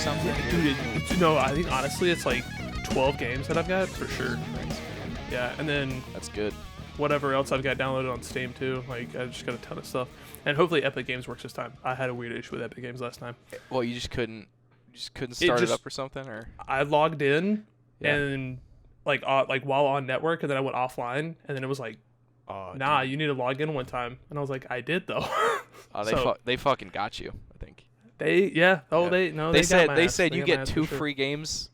sounds like. Dude, I think honestly it's like 12 games that I've got for sure. Yeah, and then That's good. whatever else I've got downloaded on Steam too. Like I just got a ton of stuff, and hopefully Epic Games works this time. I had a weird issue with Epic Games last time. Well, you just couldn't start it up or something, or I logged in Yeah. and like while on network, and then I went offline, and then it was like, nah, you need to log in one time, and I was like, I did though. they fucking got you. I think They got my said ass. you got my get ass 2 for sure. free games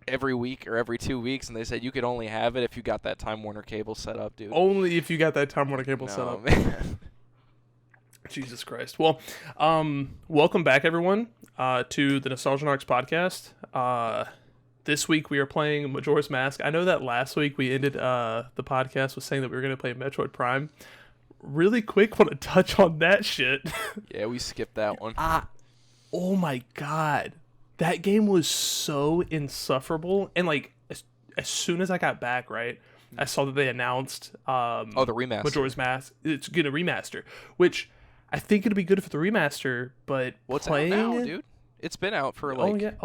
every week or every 2 weeks, and they said you could only have it if you got that Time Warner cable set up, dude. Only if you got that Time Warner cable set No, up. man. Jesus Christ. Well, welcome back, everyone, to the Nostalgia Narcs podcast. This week we are playing Majora's Mask. I know that last week we ended the podcast with saying that we were going to play Metroid Prime. Really quick, want to touch on that shit. Yeah, we skipped that one. Oh my god. That game was so insufferable. And like, as soon as I got back, right, I saw that they announced the remaster. Majora's Mask. It's going to remaster, which I think it'll be good for the remaster, but What's playing out now, dude? It's been out for like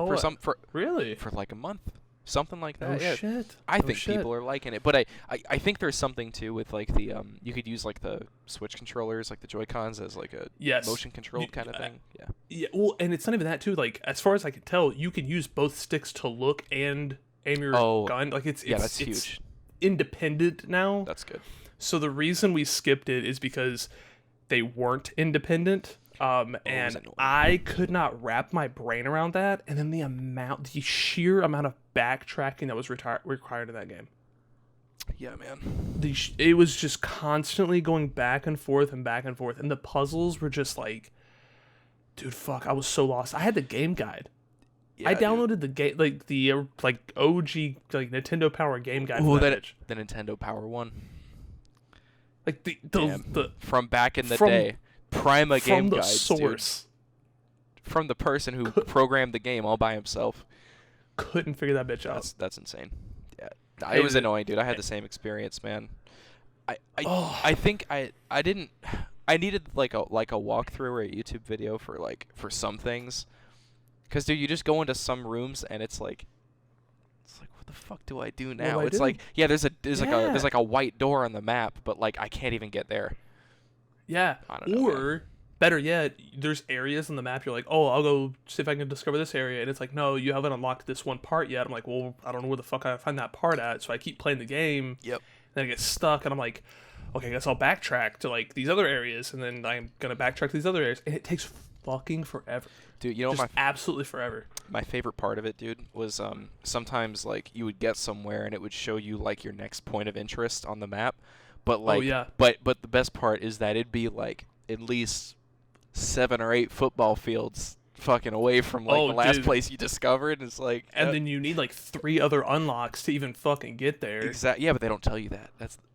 really for like a month, something like that. Oh yeah. shit! I think people are liking it, but I think there's something too with like the you could use like the Switch controllers, like the Joy-Cons, as like a motion controlled kind of thing. Yeah. Yeah. Well, and it's not even that too. Like as far as I can tell, you can use both sticks to look and aim your gun. Like it's that's huge. Independent now. That's good. So the reason we skipped it is because they weren't independent. And I could not wrap my brain around that, and then the sheer amount of backtracking that was required in that game. Yeah, man. It was just constantly going back and forth, and the puzzles were just like, dude, fuck, I was so lost. I had the game guide. Yeah, I downloaded the game, like the OG like Nintendo Power game guide. Oh, the Nintendo Power one. Like the from back in the day. Prima game the guides, source, dude. From the person who programmed the game all by himself. Couldn't figure that bitch out. That's insane. Yeah, it was annoying, dude. I had the same experience, man. I think I needed like a walkthrough or a YouTube video for some things, because dude, you just go into some rooms and it's like what the fuck do I do now? It's like there's like a white door on the map, but like I can't even get there. Yeah, or better yet, there's areas on the map. You're like, oh, I'll go see if I can discover this area, and it's like, no, you haven't unlocked this one part yet. I'm like, well, I don't know where the fuck I find that part at, so I keep playing the game. Yep. Then I get stuck, and I'm like, okay, I guess I'll backtrack to like these other areas, and then I'm gonna backtrack to these other areas, and it takes fucking forever. Dude, you know, just absolutely forever. My favorite part of it, dude, was sometimes like you would get somewhere and it would show you like your next point of interest on the map. But like, but the best part is that it'd be like at least 7 or 8 football fields fucking away from like the last place you discovered. It's like, and then you need like 3 other unlocks to even fucking get there. Exactly. Yeah, but they don't tell you that.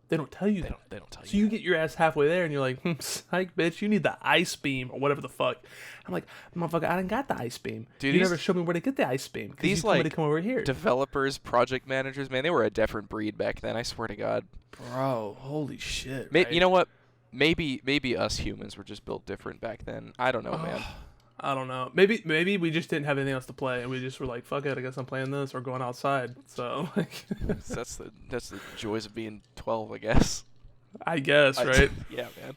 They don't tell you that. They don't tell you. So you get your ass halfway there, and you're like, psych, bitch, you need the ice beam or whatever the fuck. I'm like, motherfucker, I didn't got the ice beam. Dude, you never showed me where to get the ice beam. These like come over here. Developers, project managers, man, they were a different breed back then. I swear to God. Bro, holy shit. You know what? Maybe us humans were just built different back then. I don't know, man. I don't know. Maybe we just didn't have anything else to play, and we just were like, fuck it, I guess I'm playing this or going outside. So like, that's the joys of being 12, I guess. I guess, right? Yeah, man.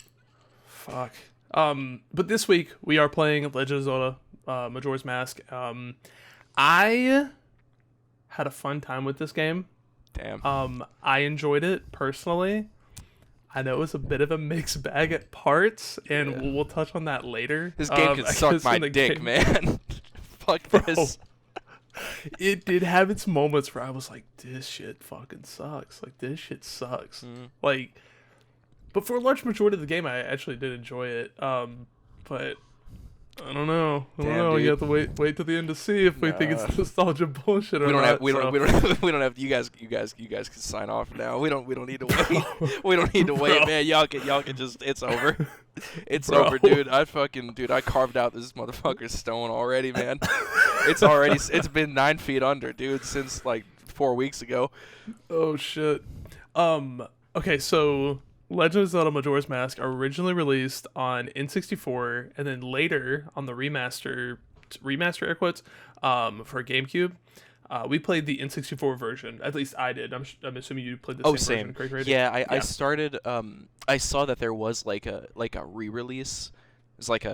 Fuck. But this week we are playing Legend of Zelda, Majora's Mask. I had a fun time with this game. Damn. I enjoyed it personally. I know it was a bit of a mixed bag at parts, and we'll touch on that later. This game can suck my dick, man. Fuck this. It did have its moments where I was like, this shit fucking sucks. Like, this shit sucks. Like, but for a large majority of the game, I actually did enjoy it. But I don't know. Dude. You have to wait till the end to see if we think it's nostalgia bullshit or not. We don't have you guys can sign off now. We don't need to wait. We don't need to wait, man. Y'all can just, it's over. It's over, dude. I carved out this motherfucker's stone already, man. It's been 9 feet under, dude, since like 4 weeks ago. Oh shit. Okay, so Legend of Zelda Majora's Mask originally released on N64, and then later on the remaster remaster air quotes for GameCube. We played the N64 version. At least I did. I'm assuming you played the same version. Correct, right? Yeah, I started. I saw that there was like a re-release. It's like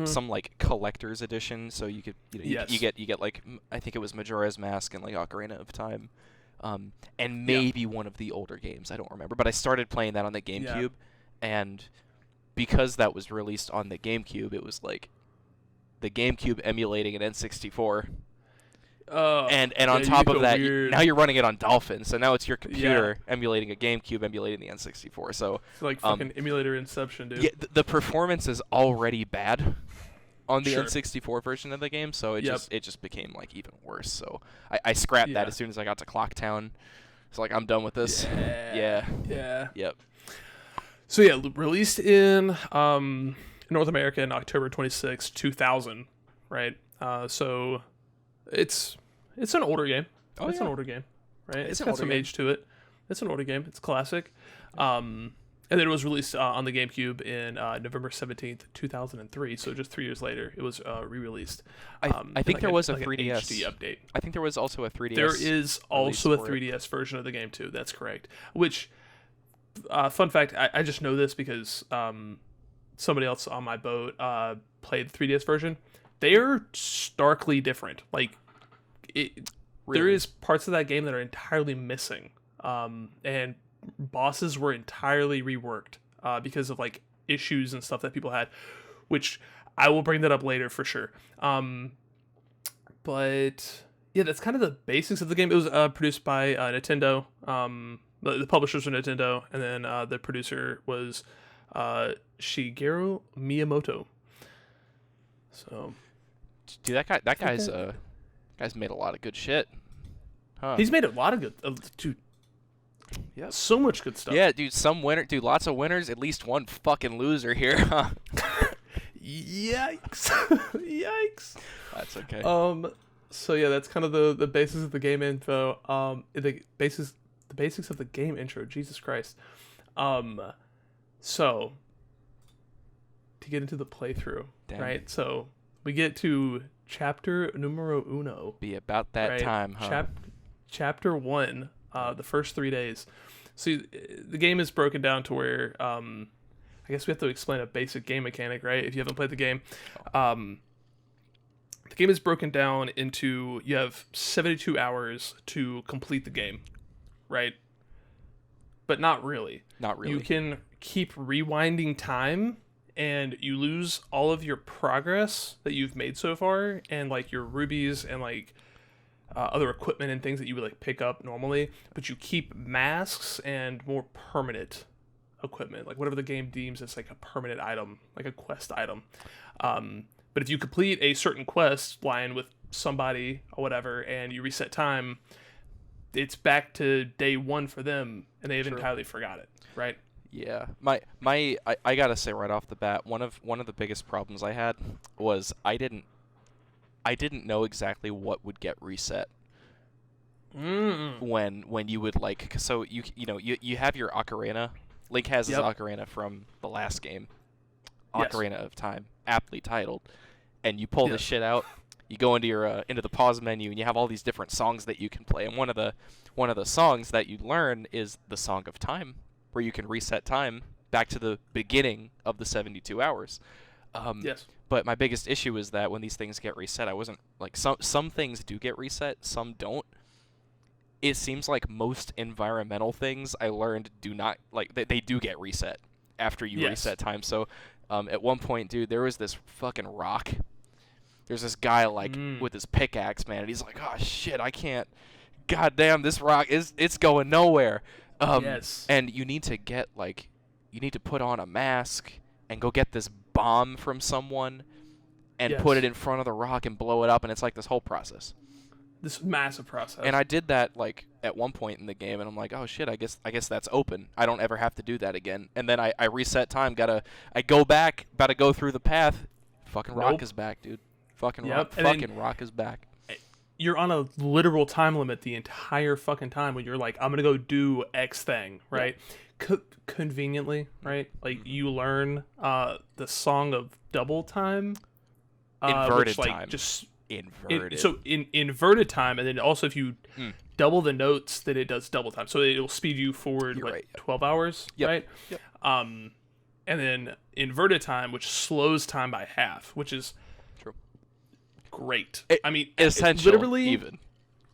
some like collector's edition, so you could you get like I think it was Majora's Mask and like Ocarina of Time, and maybe one of the older games. I don't remember, but I started playing that on the GameCube, and because that was released on the GameCube, it was like the GameCube emulating an N64. And on top of that, now you're running it on Dolphin, so now it's your computer emulating a GameCube, emulating the N64. So it's like fucking emulator inception, dude. Yeah, the performance is already bad on the N64 version of the game, so it just became like even worse. So I scrapped that as soon as I got to Clocktown. It's like I'm done with this. Yeah. Yep. So yeah, released in North America in October 26, 2000, right? So it's an older game. It's an older game, right? It's got some age to it. It's an older game. It's classic. And then it was released on the GameCube in November 17th, 2003. So just 3 years later, it was re-released. I think there was a 3DS HD update. I think there was also a 3DS. There is also a 3DS version of the game too. That's correct. Which, fun fact, I just know this because somebody else on my boat played the 3DS version. They are starkly different. Like, there is parts of that game that are entirely missing, and bosses were entirely reworked because of like issues and stuff that people had, which I will bring that up later for sure. But yeah, that's kind of the basics of the game. It was produced by Nintendo. The publishers were Nintendo, and then the producer was Shigeru Miyamoto. So, dude, that guy's made a lot of good shit. Huh. He's made a lot of good, dude. Yeah, so much good stuff. Yeah, dude, lots of winners, at least one fucking loser here, huh? Yikes. Yikes. That's okay. So yeah, that's kind of the basis of the game info. The basics of the game intro. Jesus Christ. So to get into the playthrough, right? So we get to chapter numero uno. Be about that time, huh? Chapter 1. The first 3 days. So the game is broken down to where I guess we have to explain a basic game mechanic, right? If you haven't played the game, the game is broken down into, you have 72 hours to complete the game, right? But not really. Not really. You can keep rewinding time, and you lose all of your progress that you've made so far, and like your rubies and like other equipment and things that you would like pick up normally, but you keep masks and more permanent equipment, like whatever the game deems as like a permanent item, like a quest item. But if you complete a certain quest line with somebody or whatever, and you reset time, it's back to day one for them, and they've entirely forgot it, right? Yeah, I gotta say right off the bat, one of the biggest problems I had was I didn't know exactly what would get reset when you would like. So you have your ocarina. Link has his ocarina from the last game, Ocarina of Time, aptly titled, and you pull this shit out. You go into your into the pause menu, and you have all these different songs that you can play. And one of the songs that you learn is the Song of Time, where you can reset time back to the beginning of the 72 hours. But my biggest issue is that when these things get reset, I wasn't like some things do get reset, some don't. It seems like most environmental things I learned do not, like they do get reset after you reset time. So at one point, dude, there was this fucking rock. There's this guy like with his pickaxe, man, and he's like, "Oh shit, I can't. Goddamn, this rock it's going nowhere." And you need to put on a mask and go get this bomb from someone and put it in front of the rock and blow it up, and it's like this whole process. This massive process. And I did that like at one point in the game, and I'm like, oh shit, I guess that's open. I don't ever have to do that again. And then I reset time, I go back, about to go through the path. Fucking rock is back, dude. Fucking rock is back. You're on a literal time limit the entire fucking time when you're like, I'm gonna go do X thing, right? Yeah. Conveniently, right? Like you learn the Song of Double Time, inverted which, time. Just Inverted. So in inverted time, and then also if you double the notes, then it does double time. So it'll speed you forward You're like right, yep. 12 hours, Yep. right? Yep. And then inverted time, which slows time by half, which is True. great. It, I mean, essential, literally, even.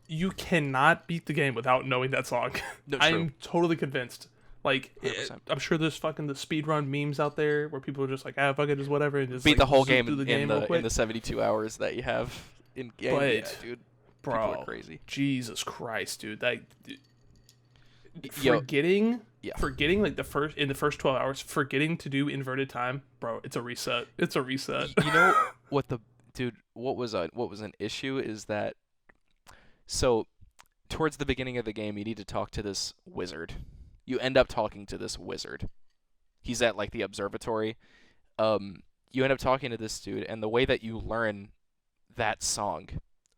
you cannot beat the game without knowing that song. No, I'm totally convinced. Like, 100%. I'm sure there's fucking the speedrun memes out there where people are just like, fuck it, just whatever, and just Beat like, the whole zoom game through the in real quick. the 72 hours that you have in game. But, Yeah, dude. bro, People are crazy. Jesus Christ, dude. That Yo, forgetting like the first 12 hours, forgetting to do inverted time, bro, it's a reset. It's a reset. You know what what was an issue is that, so towards the beginning of the game you need to talk to this wizard. You end up talking to this wizard. He's at like the observatory. You end up talking to this dude, and the way that you learn that song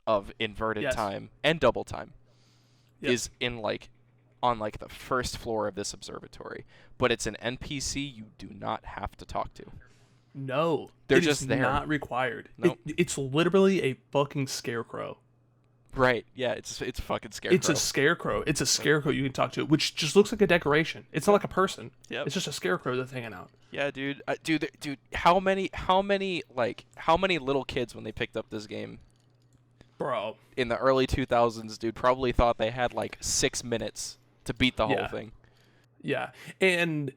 of inverted time and double time is in like on like the first floor of this observatory. But it's an NPC you do not have to talk to. No, they're it just is there. Not required. Nope. It's literally a fucking scarecrow. Right. Yeah. It's fucking scarecrow. It's a scarecrow. It's a scarecrow you can talk to, which just looks like a decoration. It's not like a person. Yep. It's just a scarecrow that's hanging out. Yeah, dude. Dude. How many little kids when they picked up this game, bro, in the early 2000s, dude, probably thought they had like 6 minutes to beat the whole thing. Yeah, and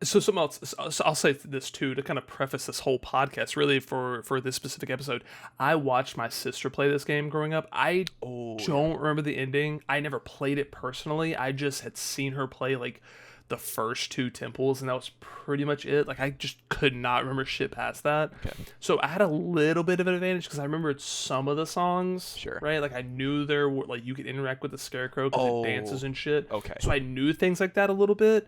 so something else. So I'll say this too to kind of preface this whole podcast. Really, for this specific episode, I watched my sister play this game growing up. I don't remember the ending. I never played it personally. I just had seen her play like the first 2 temples, and that was pretty much it. Like, I just could not remember shit past that. Okay. So I had a little bit of an advantage because I remembered some of the songs. Sure. Right? Like, I knew there were, like, you could interact with the scarecrow because it dances and shit. Okay. So I knew things like that a little bit.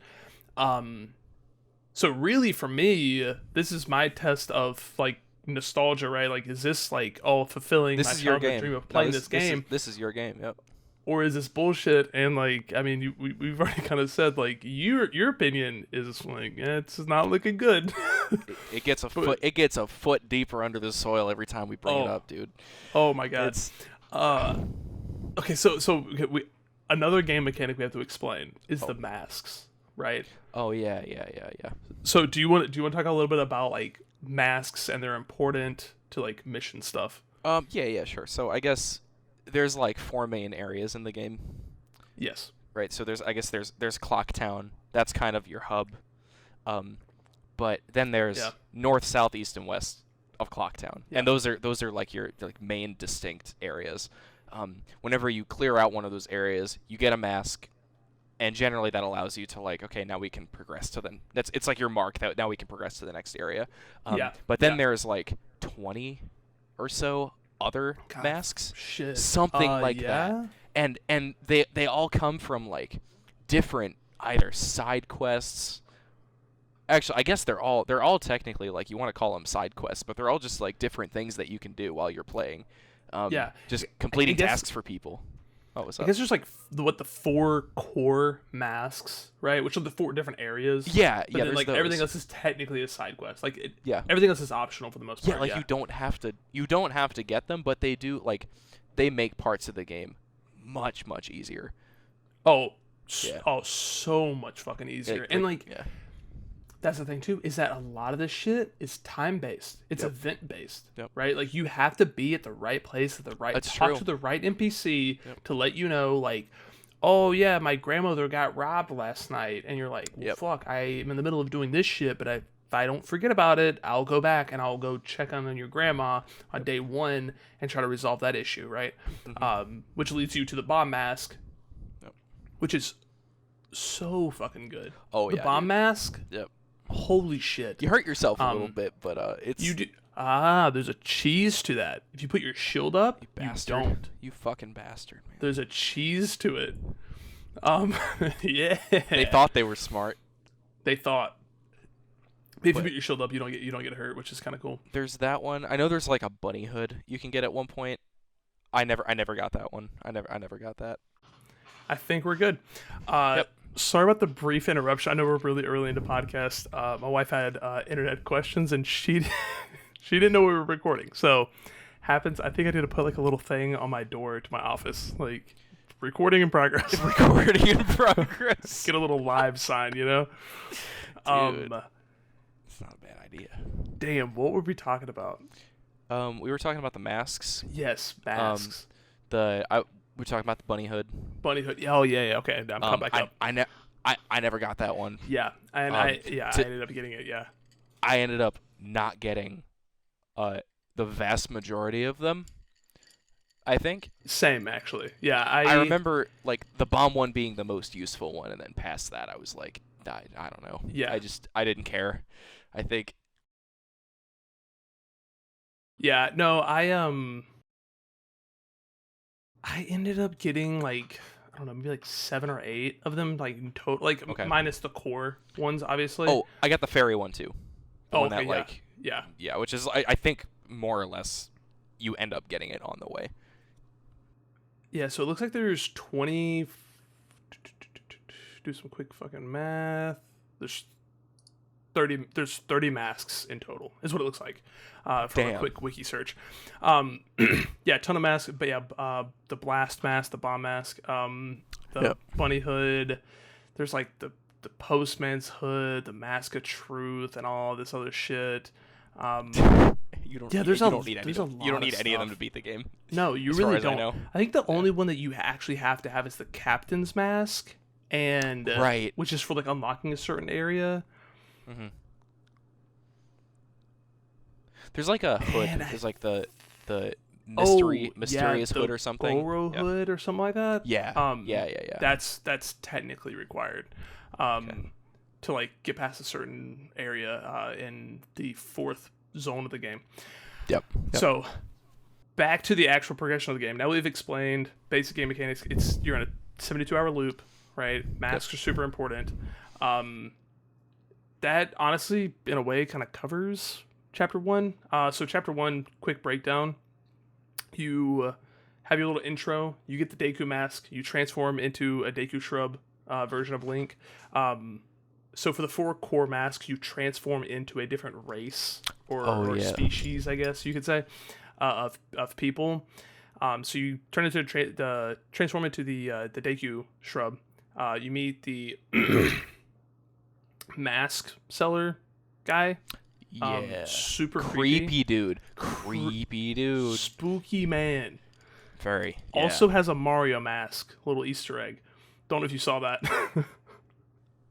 So really, for me, this is my test of, like, nostalgia, right? Like, is this, like, fulfilling This my is your childhood game. dream of playing this game? This is your game. Yep. Or is this bullshit? And like, I mean, we've already kind of said like your opinion is like it's not looking good. it gets a foot deeper under the soil every time we bring it up, dude. Oh my god. Okay, so another game mechanic we have to explain is the masks, right? Oh yeah. So do you want to talk a little bit about like masks and they're important to like mission stuff? Yeah, sure. So I guess there's like 4 main areas in the game. Yes. Right. So there's Clocktown. That's kind of your hub. But then there's north, south, east, and west of Clocktown, and those are like your like main distinct areas. Whenever you clear out one of those areas, you get a mask, and generally that allows you to like, okay, now we can progress to the. It's like your mark that now we can progress to the next area. But then there's like 20 or so other masks, something like that, and they all come from like different either side quests. Actually, I guess they're all technically like you want to call them side quests, but they're all just like different things that you can do while you're playing. Just completing tasks for people. Oh, what's up? I guess there's like the 4 core masks, right? Which are the 4 different areas. Yeah, but then, like those. Everything else is technically a side quest. Like everything else is optional for the most part. Yeah, like you don't have to get them, but they do like they make parts of the game much easier. So much fucking easier. And like that's the thing too, is that a lot of this shit is time based. It's event based, right? Like you have to be at the right place at the right talk to the right NPC to let you know, like, oh yeah, my grandmother got robbed last night, and you're like, well, fuck, I am in the middle of doing this shit, but if I don't forget about it, I'll go back and I'll go check on your grandma on day 1 and try to resolve that issue, right? Which leads you to the bomb mask, which is so fucking good. The bomb mask. Holy shit! You hurt yourself a little bit, but it's you do. There's a cheese to that. If you put your shield up, you don't. You fucking bastard, man. There's a cheese to it. Yeah. They thought they were smart. They thought. If you put your shield up, you don't get hurt, which is kind of cool. There's that one. I know there's like a bunny hood you can get at one point. I never got that one. I never got that. I think we're good. Sorry about the brief interruption. I know we're really early into podcast. My wife had internet questions, and she didn't know we were recording. So happens, I think I need to put like a little thing on my door to my office, like recording in progress. Recording in progress. Get a little live sign, you know? Dude, it's not a bad idea. Damn, what were we talking about? We were talking about the masks. Yes, masks. We were talking about the bunny hood. Bunny hood. Oh yeah. Okay, I'm coming back up. I never got that one. Yeah, and I ended up getting it. Yeah, I ended up not getting the vast majority of them. I think. Same actually. Yeah, I remember like the bomb one being the most useful one, and then past that I was like, I don't know. Yeah. I didn't care. I think. Yeah. No, I ended up getting like, I don't know, maybe like 7 or 8 of them, like in total, like Okay. minus the core ones, obviously. Oh, I got the fairy one too. The one okay, that, like, yeah, which is I think more or less you end up getting it on the way. Yeah, so it looks like there's 20. Do some quick fucking math. There's 30. There's 30 masks in total. Is what it looks like. From a quick wiki search. Yeah, ton of masks. But yeah, the blast mask, the bomb mask, the bunny hood. There's like the postman's hood, the mask of truth, and all this other shit. You don't need any of them to beat the game. No, you really don't. I think the only one that you actually have to have is the captain's mask, and right, which is for like unlocking a certain area. Mm-hmm. There's like a hood. There's like the mysterious hood or something. Oro hood or something like that. Yeah. Yeah. That's technically required. To like get past a certain area in the 4th zone of the game. Yep. So back to the actual progression of the game. Now we've explained basic game mechanics. You're in a 72-hour loop, right? Masks are super important. That honestly, in a way, kind of covers Chapter 1. So Chapter 1, quick breakdown. You have your little intro. You get the Deku mask. You transform into a Deku shrub version of Link. So for the 4 core masks, you transform into a different race or species, I guess you could say, of people. So you turn into transform into the Deku shrub. You meet the mask seller guy. Yeah. Super creepy dude. Creepy dude. Spooky man. Very. Yeah. Also has a Mario mask, little Easter egg. Don't know if you saw that.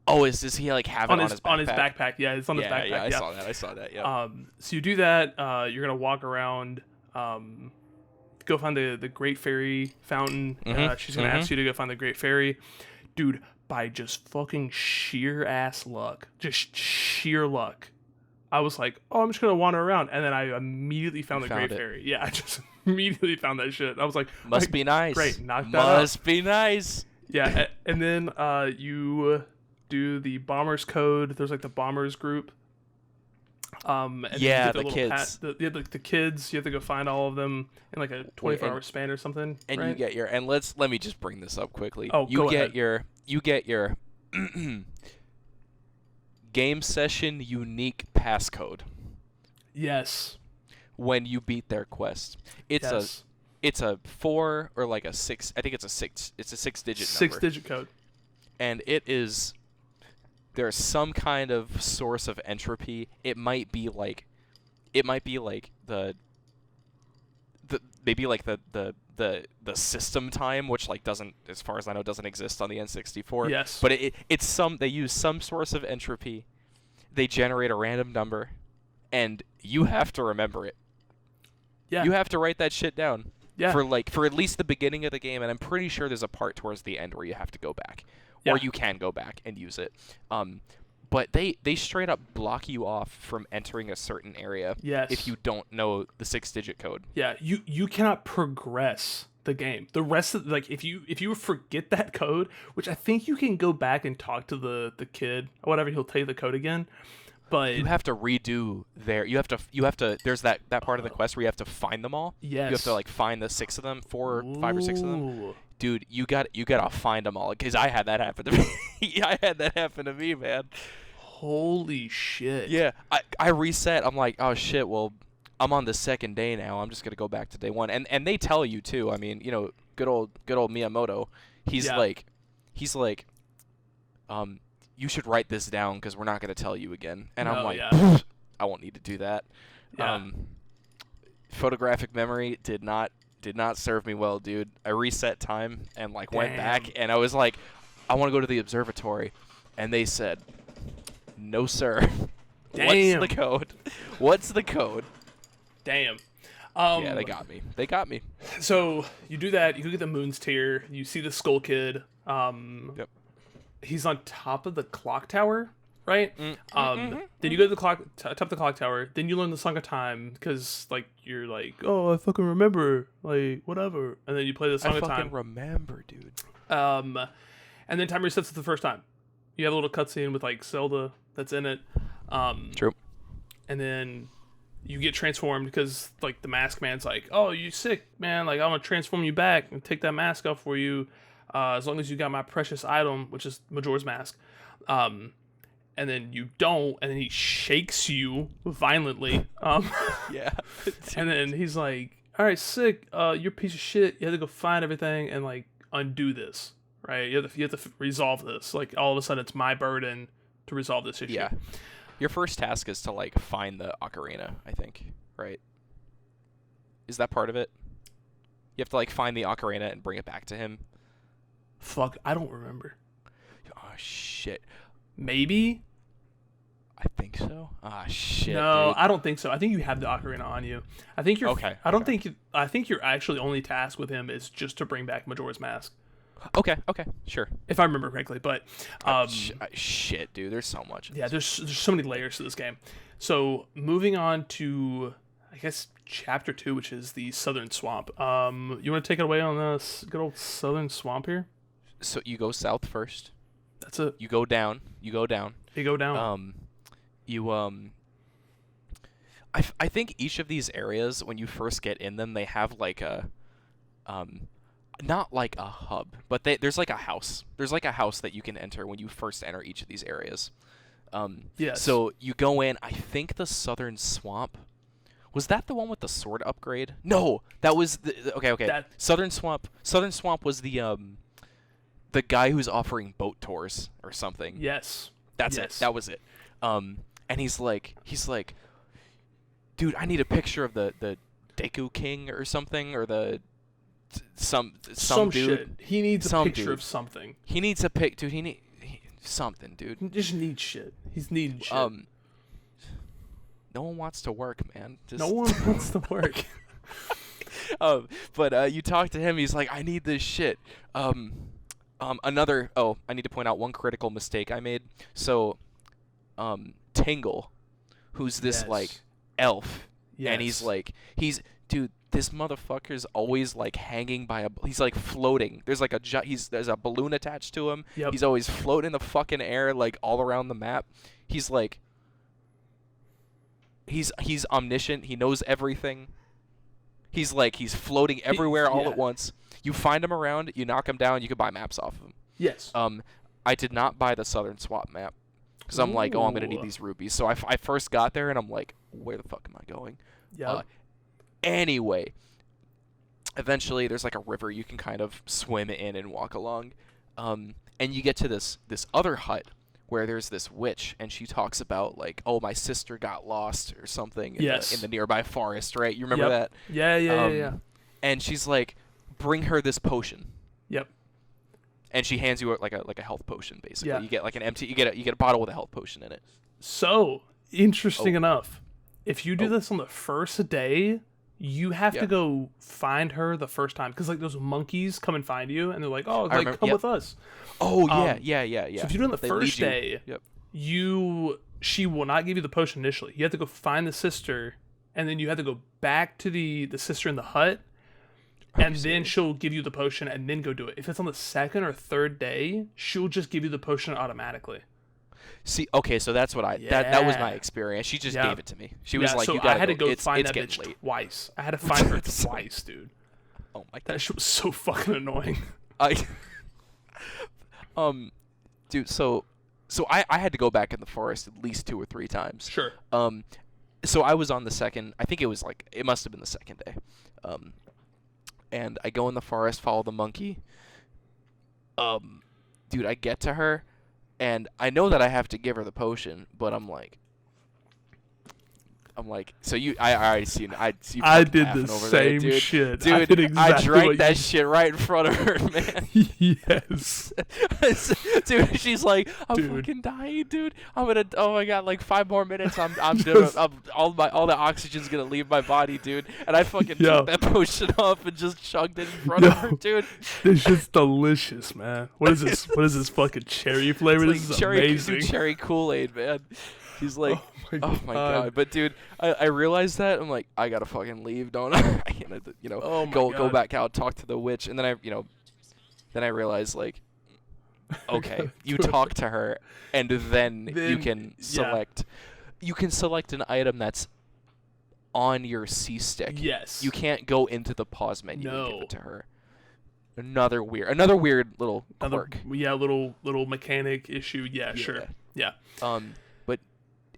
Oh, does he like have it on his backpack? On his backpack, yeah, it's on his backpack. Yeah, I saw that. Yeah. So you do that. You're gonna walk around. Go find the Great Fairy fountain. She's gonna ask you to go find the Great Fairy, dude. By just fucking sheer ass luck, just sheer luck, I was like, oh, I'm just gonna wander around, and then I immediately found the Great Fairy. Yeah, I just immediately found that shit. I was like, must be nice. Great, knock that out. Must be nice. Yeah, and then you do the Bombers Code. There's like the Bombers group. And the kids. The kids. You have to go find all of them in like a 24-hour span or something. And right? you get your let me just bring this up quickly. Oh, you go get ahead. You get your game session unique passcode. Yes. When you beat their quest, it's a 4 or like a 6. I think it's a 6. It's a 6-digit number. 6-digit code. And it is. There's some kind of source of entropy. It might be like the system time, which like doesn't, as far as I know, doesn't exist on the N64. Yes. But they use some source of entropy. They generate a random number, and you have to remember it. Yeah. You have to write that shit down. Yeah. For at least the beginning of the game, and I'm pretty sure there's a part towards the end where you have to go back. Or you can go back and use it. But they straight up block you off from entering a certain area if you don't know the 6-digit code. Yeah, you cannot progress the game. The rest of if you forget that code, which I think you can go back and talk to the kid or whatever, he'll tell you the code again. But you have to redo you have to there's that part of the quest where you have to find them all. Yes. You have to like find the 6 of them, 5 or 6 of them. Dude, you gotta find them all, because I had that happen to me. I had that happen to me, man. Holy shit. Yeah, I reset. I'm like, oh shit. Well, I'm on the second day now. I'm just gonna go back to day one. And they tell you too. I mean, good old Miyamoto. He's like, you should write this down because we're not gonna tell you again. And I'm like, I won't need to do that. Yeah. Photographic memory did not serve me well, dude. I reset time and went back, and I was like, I want to go to the observatory, and they said, no, sir. Damn. What's the code? Damn. Yeah, they got me. So you do that. You go get the Moon's Tear. You see the Skull Kid. Yep. He's on top of the clock tower, right? Then you go to the top of the clock tower. Then you learn the Song of Time because you're like, oh, I fucking remember, whatever. And then you play the Song of Time. I fucking remember, dude. And then time resets it the first time. You have a little cutscene with Zelda that's in it. True. And then you get transformed because the mask man's like, oh, you sick, man, I'm gonna transform you back and take that mask off for you, as long as you got my precious item, which is Majora's Mask. And then you don't, and then he shakes you violently. Yeah. And then he's like, all right, sick, you're a piece of shit, you have to go find everything and undo this, right? You have to resolve this. All of a sudden it's my burden to resolve this issue. Yeah. Your first task is to find the ocarina, I think, right? Is that part of it? You have to find the ocarina and bring it back to him. Fuck, I don't remember. Oh shit. Maybe. I think so. Ah shit. No, dude. I don't think so. I think you have the ocarina on you. I think you're okay. I think your actually only task with him is just to bring back Majora's Mask. Okay, sure. If I remember correctly, but shit, dude, there's so much. Yeah, there's so many layers to this game. So moving on to, I guess, chapter 2, which is the Southern Swamp. You want to take it away on this good old Southern Swamp here? So you go south first. That's it. You go down. You go down. I think each of these areas, when you first get in them, they have not like a hub, but there's a house. There's a house that you can enter when you first enter each of these areas. Yes. So you go in. I think the Southern Swamp. Was that the one with the sword upgrade? No, that was okay. Southern Swamp was the guy who's offering boat tours or something. Yes. That's it. That was it. And he's like, dude, I need a picture of the Deku King or something, or the some dude. Shit. He needs a picture dude. of something. He needs a pic, dude. Something, dude. He just needs shit. He's needing shit. No one wants to work, man. No one wants to work. But you talk to him. He's like, I need this shit. I need to point out one critical mistake I made. So, Tingle, who's this elf, and he's dude. This motherfucker's always hanging by he's floating. There's there's a balloon attached to him. Yep. He's always floating in the fucking air all around the map. He's he's omniscient. He knows everything. He's floating everywhere all at once. You find him around, you knock him down, you can buy maps off of him. Yes. I did not buy the Southern Swamp map because I'm I'm gonna need these rubies. So I first got there and I'm like, where the fuck am I going? Yeah. Anyway, eventually there's a river you can kind of swim in and walk along, and you get to this other hut where there's this witch, and she talks about oh, my sister got lost or something in the nearby forest, right? You remember that? Yeah. And she's like, bring her this potion. Yep. And she hands you a health potion, basically. Yeah. You get an empty, you get a bottle with a health potion in it. So interesting enough, if you do this on the first day, you have to go find her the first time, because those monkeys come and find you, and they're like, "Oh, come with us." Oh yeah. So if you do it on the first day, she will not give you the potion initially. You have to go find the sister, and then you have to go back to the sister in the hut, and then she'll give you the potion, and then go do it. If it's on the second or third day, she'll just give you the potion automatically. See, okay, so that's what that was my experience. She just gave it to me. She was like, so you gotta I had to go find it's that bitch late. twice. I had to find her twice, dude. Oh my god. That shit was so fucking annoying. Dude, so I had to go back in the forest at least 2 or 3 times. Sure. so I was on the second. I think it must have been the second day. And I go in the forest, follow the monkey. Dude, I get to her, and I know that I have to give her the potion, but I'm like, so I already seen. I did the over same there, dude. shit. Dude, I did exactly I drank what that shit right in front of her, man. Yes. Dude, she's like, I'm Dude. fucking dying, dude. I'm gonna. Oh my god, like 5 more minutes. I'm gonna. All the oxygen's gonna leave my body, dude. And I fucking took that potion off and just chugged it in front of her, dude. This shit's delicious, man. What is this? What is this fucking cherry flavor? It's This is like amazing. cherry Kool-Aid, man. He's like, oh my god. But dude, I realized that. I'm like, I gotta fucking leave, don't I? I can't, go back out, talk to the witch, and then I realized like, okay, you talk to her, and then you can select. You can select an item that's on your C stick. Yes. You can't go into the pause menu and give No. it to her. Another weird little quirk. Little mechanic issue. Yeah, sure. Yeah. But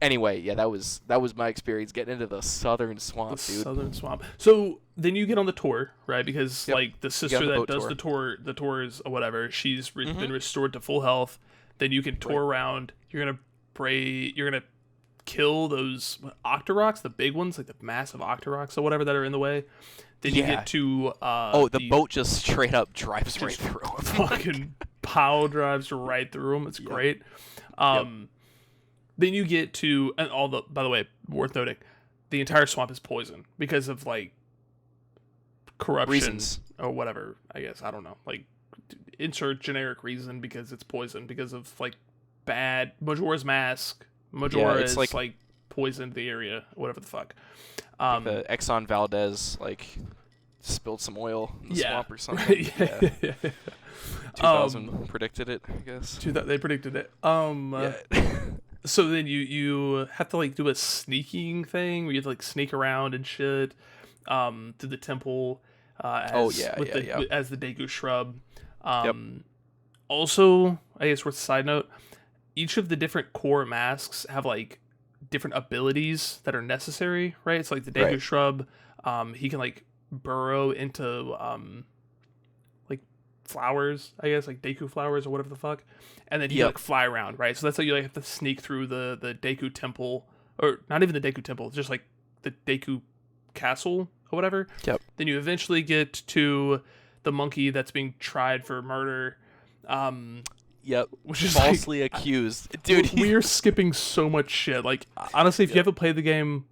anyway, yeah, that was my experience getting into the southern swamp, dude. Southern swamp. So then you get on the tour, right? Because like the sister the that boat does tour. the tours or whatever, she's been restored to full health. Then you can tour around. You're gonna pray. You're gonna kill those Octoroks, the big ones, like the massive Octoroks or whatever that are in the way. Then you get to the boat just straight up drives right through them. Fucking pile drives right through them. It's great. Then you get to, and by the way, worth noting, the entire swamp is poison because of like corruption reasons or whatever. I guess I don't know. Like insert generic reason because it's poison because of like bad Majora's Mask. Majora is like poisoned the area, whatever the fuck. The Exxon Valdez spilled some oil in the swamp or something. Right, yeah. 2000 predicted it, I guess. They predicted it. So then you have to like do a sneaking thing where you have to like sneak around and shit to the temple as the Deku shrub. Also, I guess worth a side note, each of the different core masks have like different abilities that are necessary, right? It's like the Deku shrub, he can like burrow into like flowers, I guess, like Deku flowers or whatever the fuck. And then he can like fly around, right? So that's how you like have to sneak through the Deku temple, or not even the Deku temple, just like the Deku castle or whatever. Yep. Then you eventually get to the monkey that's being tried for murder. Which is falsely accused. Dude, we're skipping so much shit. Like honestly, if you haven't played the game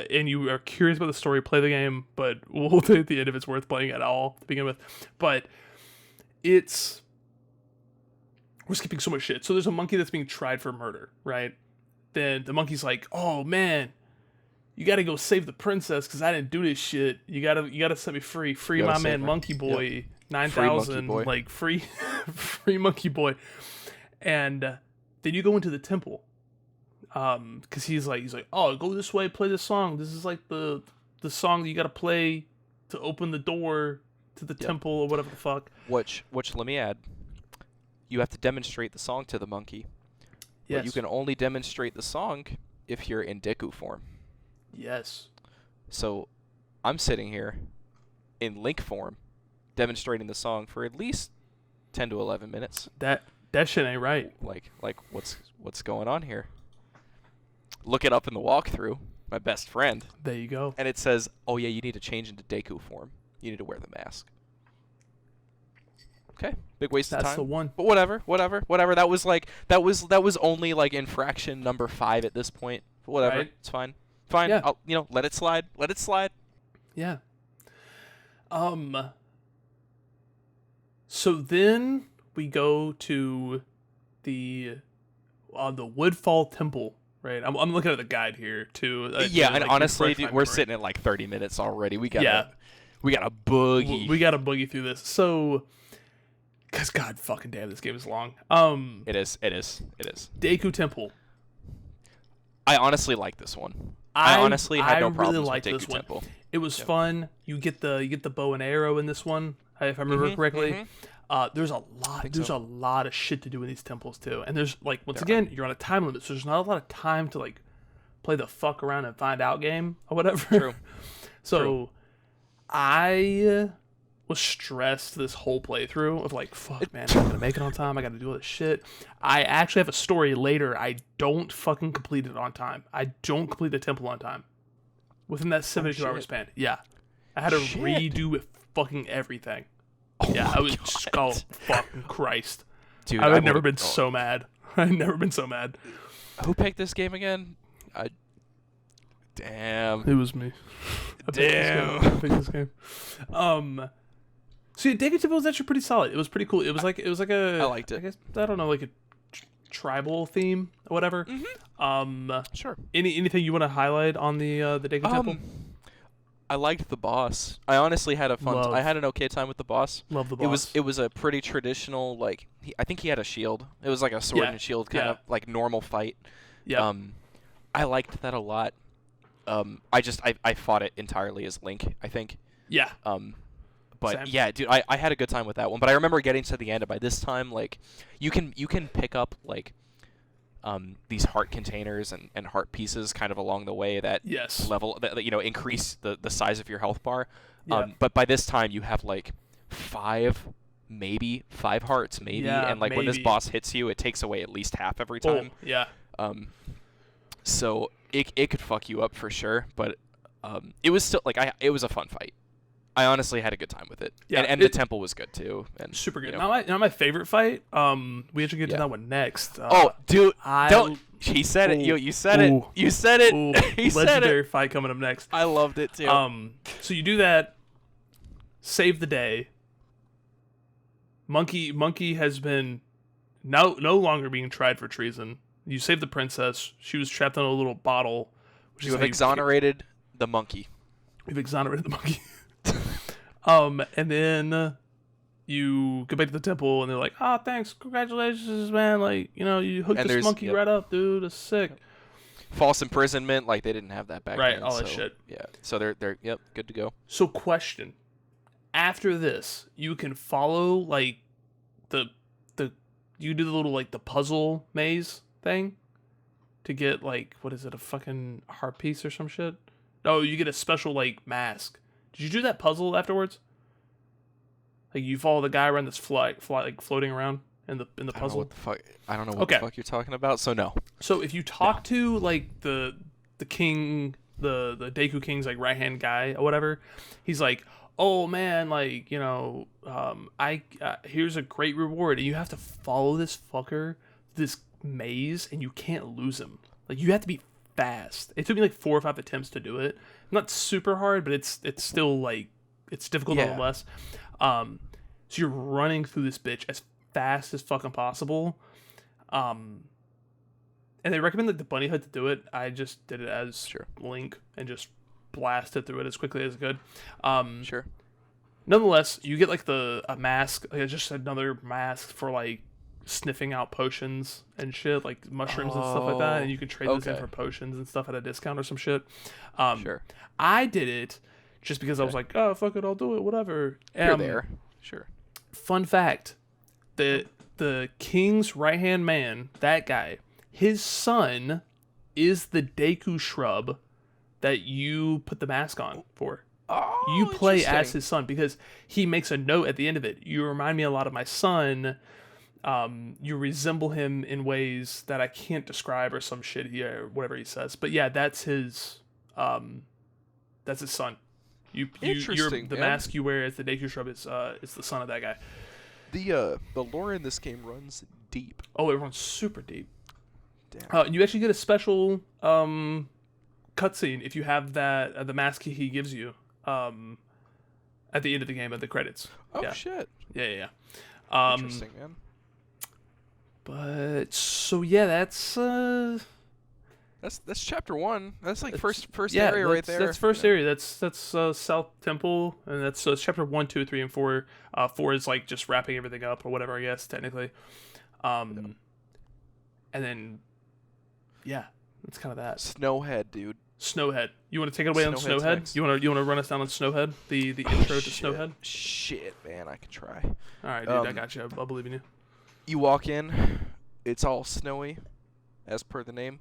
and you are curious about the story, play the game, but we'll say at the end if it's worth playing at all to begin with. But we're skipping so much shit. So there's a monkey that's being tried for murder, right? Then the monkey's like, "Oh man, you got to go save the princess because I didn't do this shit. You gotta set me free. Free my man, Monkey Boy 9000, like free Monkey Boy." And then you go into the temple, because he's like, "Oh, go this way, play this song. This is like the song that you got to play to open the door to the temple or whatever the fuck." Which let me add. You have to demonstrate the song to the monkey. Yes. But you can only demonstrate the song if you're in Deku form. Yes. So I'm sitting here in Link form demonstrating the song for at least 10 to 11 minutes. That shit ain't right. Like what's going on here? Look it up in the walkthrough, my best friend. There you go. And it says, "Oh yeah, you need to change into Deku form. You need to wear the mask." Okay, big waste of time. That's the one. But whatever. That was only like infraction number 5 at this point. But whatever, right. It's fine. Yeah. I'll, let it slide. Yeah. So then we go to the Woodfall Temple, right? I'm looking at the guide here too. And honestly, dude, we're sitting at like 30 minutes already. We got a boogie. We got to boogie through this. So. Because god fucking damn, this game is long. It is. Deku Temple. I honestly like this one. I honestly had no problems with Deku Temple. It was fun. You get the bow and arrow in this one, if I remember correctly. There's a lot of shit to do in these temples too. And there's like once again, you're on a time limit, so there's not a lot of time to like play the fuck around and find out game or whatever. True. So True. I was stressed this whole playthrough of like, fuck, man, I'm not gonna make it on time. I gotta do all this shit. I actually have a story later. I don't fucking complete it on time. I don't complete the temple on time. Within that 72-hour span. Yeah. I had to redo fucking everything. Yeah, I was just, oh, fucking Christ. Dude, I've never been so mad. I've never been so mad. Who picked this game again? Damn. It was me. I picked this game. So yeah, Deku Temple was actually pretty solid. It was pretty cool. It was like a. I liked it. I guess I don't know, like a tribal theme or whatever. Sure. Anything you want to highlight on the Deku Temple? I liked the boss. I honestly had a fun. I had an okay time with the boss. Love the boss. It was a pretty traditional, like I think he had a shield. It was like a sword and shield kind of like normal fight. Yeah. I liked that a lot. I fought it entirely as Link, I think. Yeah. But Same. yeah, dude, I had a good time with that one. But I remember getting to the end, and by this time, like, you can pick up like these heart containers and heart pieces kind of along the way that level that increase the size of your health bar. Yeah. But by this time, you have like five hearts, and like when this boss hits you, it takes away at least half every time. Oh, yeah. So it could fuck you up for sure, but it was still like it was a fun fight. I honestly had a good time with it. Yeah, and the temple was good too. And super good. Not my favorite fight. We actually get to that one next. Dude, don't. He said it. You said it. You said it. He said it. Legendary fight coming up next. I loved it too. So you do that. Save the day. Monkey has been no longer being tried for treason. You saved the princess. She was trapped in a little bottle. You have exonerated the monkey. We've exonerated the monkey. And then you go back to the temple, and they're like, "Oh, thanks, congratulations, man! Like, you hooked this monkey right up, dude. It's sick." False imprisonment, like they didn't have that back then. Right, all that shit. Yeah, so they're good to go. So, question: after this, you can follow like you do the little like the puzzle maze thing to get like what is it, a fucking heart piece or some shit? No, you get a special like mask. Did you do that puzzle afterwards? Like you follow the guy around this like floating around in the puzzle. I don't know what the fuck you're talking about. So no. So if you talk to like the king, the Deku King's like right hand guy or whatever, he's like, "Oh man, like here's a great reward, and you have to follow this fucker this maze, and you can't lose him. Like you have to be fast." It took me like 4 or 5 attempts to do it. Not super hard, but it's still like it's difficult nonetheless. So you're running through this bitch as fast as fucking possible. And they recommend like the bunny hood to do it. I just did it as Link and just blasted through it as quickly as I could. Sure. Nonetheless, you get like a mask, like just another mask for like sniffing out potions and shit, like mushrooms and stuff like that, and you can trade those in for potions and stuff at a discount or some shit. Sure. I did it just because I was like, oh fuck it, I'll do it, whatever. You're there. Sure. Fun fact: the king's right hand man, that guy, his son is the Deku shrub that you put the mask on for. Oh, you play as his son because he makes a note at the end of it. You remind me a lot of my son. You resemble him in ways that I can't describe or some shit here, whatever he says. But yeah, that's his son. The mask you wear as the Deku shrub is the son of that guy. The lore in this game runs deep. Oh, it runs super deep. Damn. You actually get a special cutscene if you have that the mask he gives you at the end of the game at the credits. Oh shit. Yeah. Interesting, man. But so yeah, that's chapter 1. That's like first area right there. That's first area. That's South Temple, and that's chapter 1, 2, 3, and 4. 4 is like just wrapping everything up or whatever, I guess technically. And then yeah, that's kind of that. Snowhead, dude. Snowhead. You want to take it away on Snowhead? Next. You want to run us down on Snowhead? The intro to Snowhead? Shit, man, I can try. All right, dude, I got you. I believe in you. You walk in, it's all snowy, as per the name.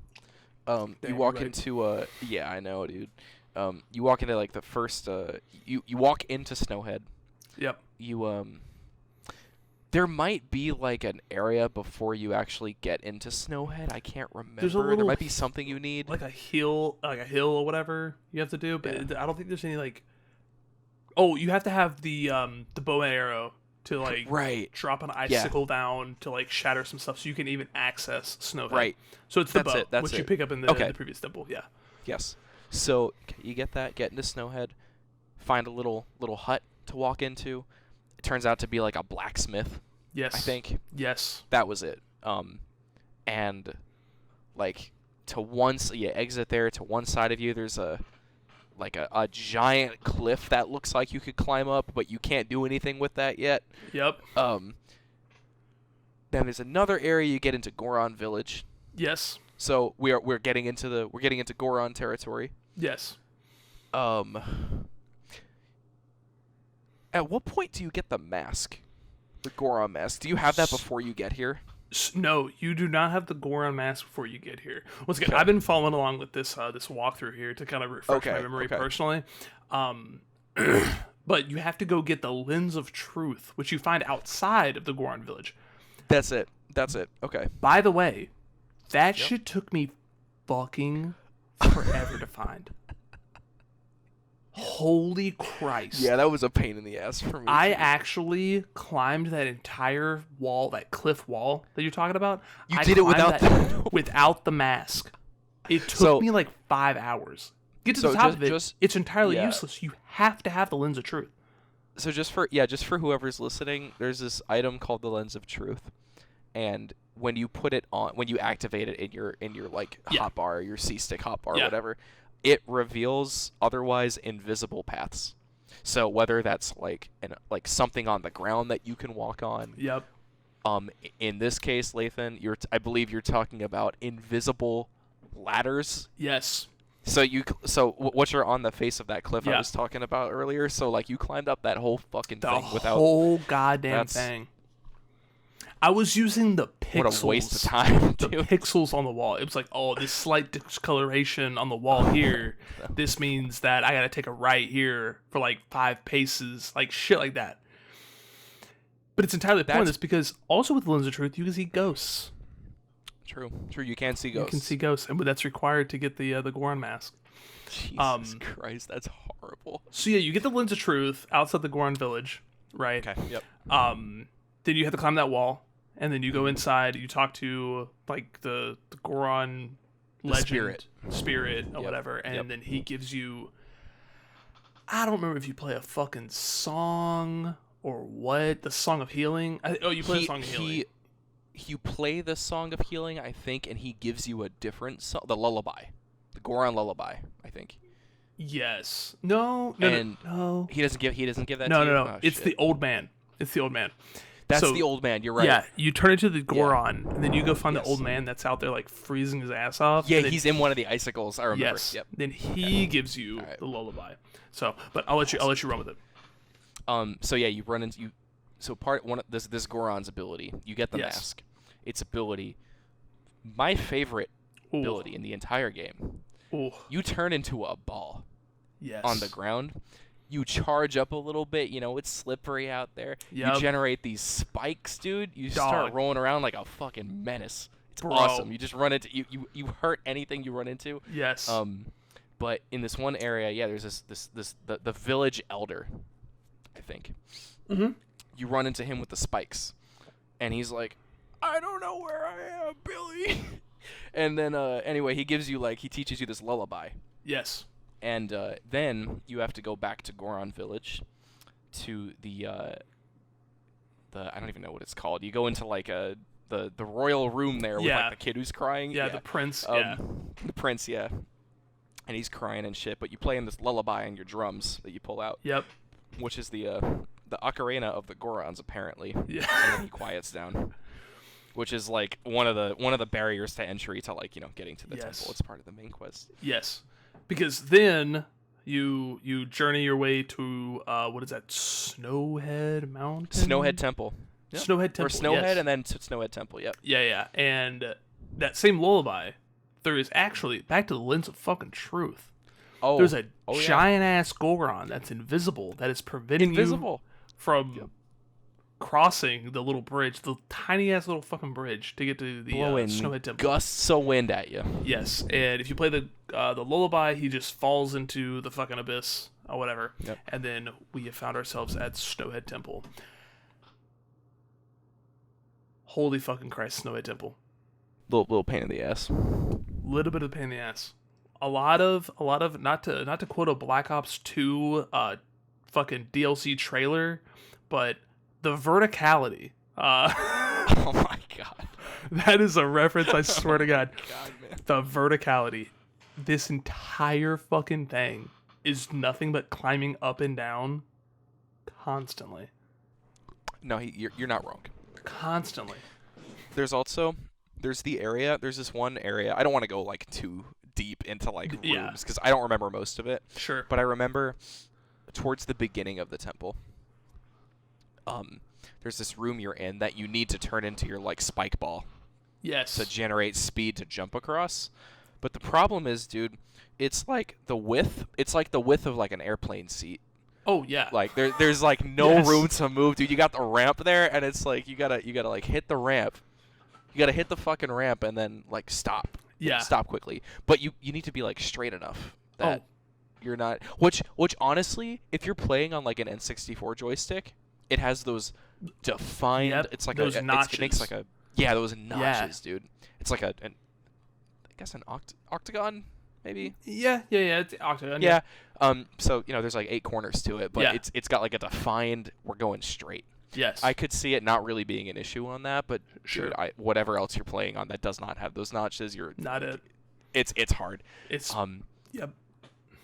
You Damn, walk you're right. into yeah, I know, dude. You walk into like the first you walk into Snowhead. Yep. You there might be like an area before you actually get into Snowhead. I can't remember. There's a There little might be something you need. like a hill or whatever you have to do, but Yeah. I don't think there's any like. Oh, you have to have the bow and arrow to like Right. drop an Yeah. icicle down to like shatter some stuff, so you can even access Snowhead. Right. So it's the That's bow, it, that's which you it. pick up in the, Okay. in the previous temple. Yeah. Yes. So you get that, get into Snowhead, find a little hut to walk into. It turns out to be like a blacksmith, Yes. I think. Yes. That was it. And like exit there. To one side of you, there's a giant cliff that looks like you could climb up, but you can't do anything with that yet. Yep. Then there's another area you get into Goron Village. Yes. So we're getting into Goron territory. Yes. At what point do you get the mask? The Goron mask. Do you have that before you get here? No, you do not have the Goron mask before you get here. Once again, Okay. I've been following along with this this walkthrough here to kind of refresh my Okay, memory okay. personally. But you have to go get the Lens of Truth, which you find outside of the Goron village. That's it. Okay. By the way, that shit took me fucking forever to find. Holy Christ. Yeah, that was a pain in the ass for me. I too. actually climbed that entire wall, that cliff wall that you're talking about. You I did it climbed without that without the mask. It took me like 5 hours. Get to the top of it. It's entirely useless. You have to have the Lens of Truth. So just for whoever's listening, there's this item called the Lens of Truth, and when you put it on, when you activate it in your like hotbar, your C-stick hotbar, whatever, it reveals otherwise invisible paths. So whether that's like something on the ground that you can walk on. Yep. In this case, Lathan, I believe you're talking about invisible ladders. Yes. So what you're on the face of that cliff I was talking about earlier. So like you climbed up that whole fucking thing without the whole goddamn thing. I was using the pixels. What a waste of time, the dude. pixels on the wall. It was like, oh, this slight discoloration on the wall here. This means that I gotta take a right here for like 5 paces, like shit like that. But it's entirely pointless because also with the Lens of Truth, you can see ghosts. True. You can see ghosts. You can see ghosts, and that's required to get the Goron mask. Jesus Christ, that's horrible. So yeah, you get the Lens of Truth outside the Goron village, right? Okay. Yep. Then you have to climb that wall, and then you go inside. You talk to like the Goron legend spirit or whatever, and then he gives you. I don't remember if you play a fucking song or what. The Song of Healing. You play the Song of Healing. You play the Song of Healing, I think, and he gives you a different song, the lullaby, the Goron lullaby, I think. Yes. No. He doesn't give that. No. to you? Oh, it's shit. the old man. It's the old man. That's So, the old man. You're right. Yeah, you turn into the Goron, and then you go find the old man that's out there like freezing his ass off. Yeah, and then, he's in one of the icicles. I remember. yes. Yep. Then he gives you the lullaby. So, but I'll let you run with it. So yeah, you run into So this Goron's ability, you get the mask. Its ability, my favorite ability in the entire game. Ooh. You turn into a ball. Yes. On the ground. You charge up a little bit, it's slippery out there. Yep. You generate these spikes, dude. You start rolling around like a fucking menace. It's awesome. You just run into you hurt anything you run into. Yes. But in this one area, there's the village elder, I think. Mm-hmm. You run into him with the spikes, and he's like, "I don't know where I am, Billy." And then anyway, he teaches you this lullaby. Yes. And then you have to go back to Goron Village, to the I don't even know what it's called. You go into like the royal room there with like the kid who's crying. Yeah, the prince. The prince. Yeah. And he's crying and shit, but you play him this lullaby on your drums that you pull out. Yep. Which is the ocarina of the Gorons, apparently. Yeah. And then he quiets down. Which is like one of the barriers to entry to getting to the temple. It's part of the main quest. Yes. Because then you journey your way to what is that? Snowhead Mountain? Snowhead Temple. Yep. Snowhead Temple. Or Snowhead and then Snowhead Temple, yep. Yeah. And that same lullaby there is actually, back to the lens of fucking truth. Oh, There's a yeah. giant ass Goron that's invisible that is preventing you from crossing the little bridge, the tiny ass little fucking bridge to get to the Snowhead Temple. Gusts of wind at you. Yes, and if you play the lullaby, he just falls into the fucking abyss or whatever. Yep. And then we have found ourselves at Snowhead Temple. Holy fucking Christ, Snowhead Temple. Little pain in the ass. Little bit of pain in the ass. A lot of not to quote a Black Ops 2 fucking DLC trailer, but the verticality. Oh my god. That is a reference, I swear to God. God, man. The verticality. This entire fucking thing is nothing but climbing up and down constantly. No, you're not wrong. Constantly. There's this one area. I don't want to go like too deep into like rooms because I don't remember most of it. Sure. But I remember towards the beginning of the temple, there's this room you're in that you need to turn into your like spike ball. Yes. To generate speed to jump across. But the problem is, dude, it's like the width of like an airplane seat. Oh yeah. Like there's like no room to move, dude. You got the ramp there, and it's like you gotta like hit the ramp. You gotta hit the fucking ramp and then like stop. Yeah. Stop quickly. But you need to be like straight enough that you're not. Which honestly, if you're playing on like an N64 joystick, it has those defined. Yep, it's like those notches. It makes like a those notches, dude. It's like I guess an octagon. Maybe. Yeah, it's octagon. Yeah. So there's like 8 corners to it, but Yeah. it's got like a defined. We're going straight. Yes. I could see it not really being an issue on that, but Sure. dude, whatever else you're playing on that does not have those notches, not it. It's hard. It's yep.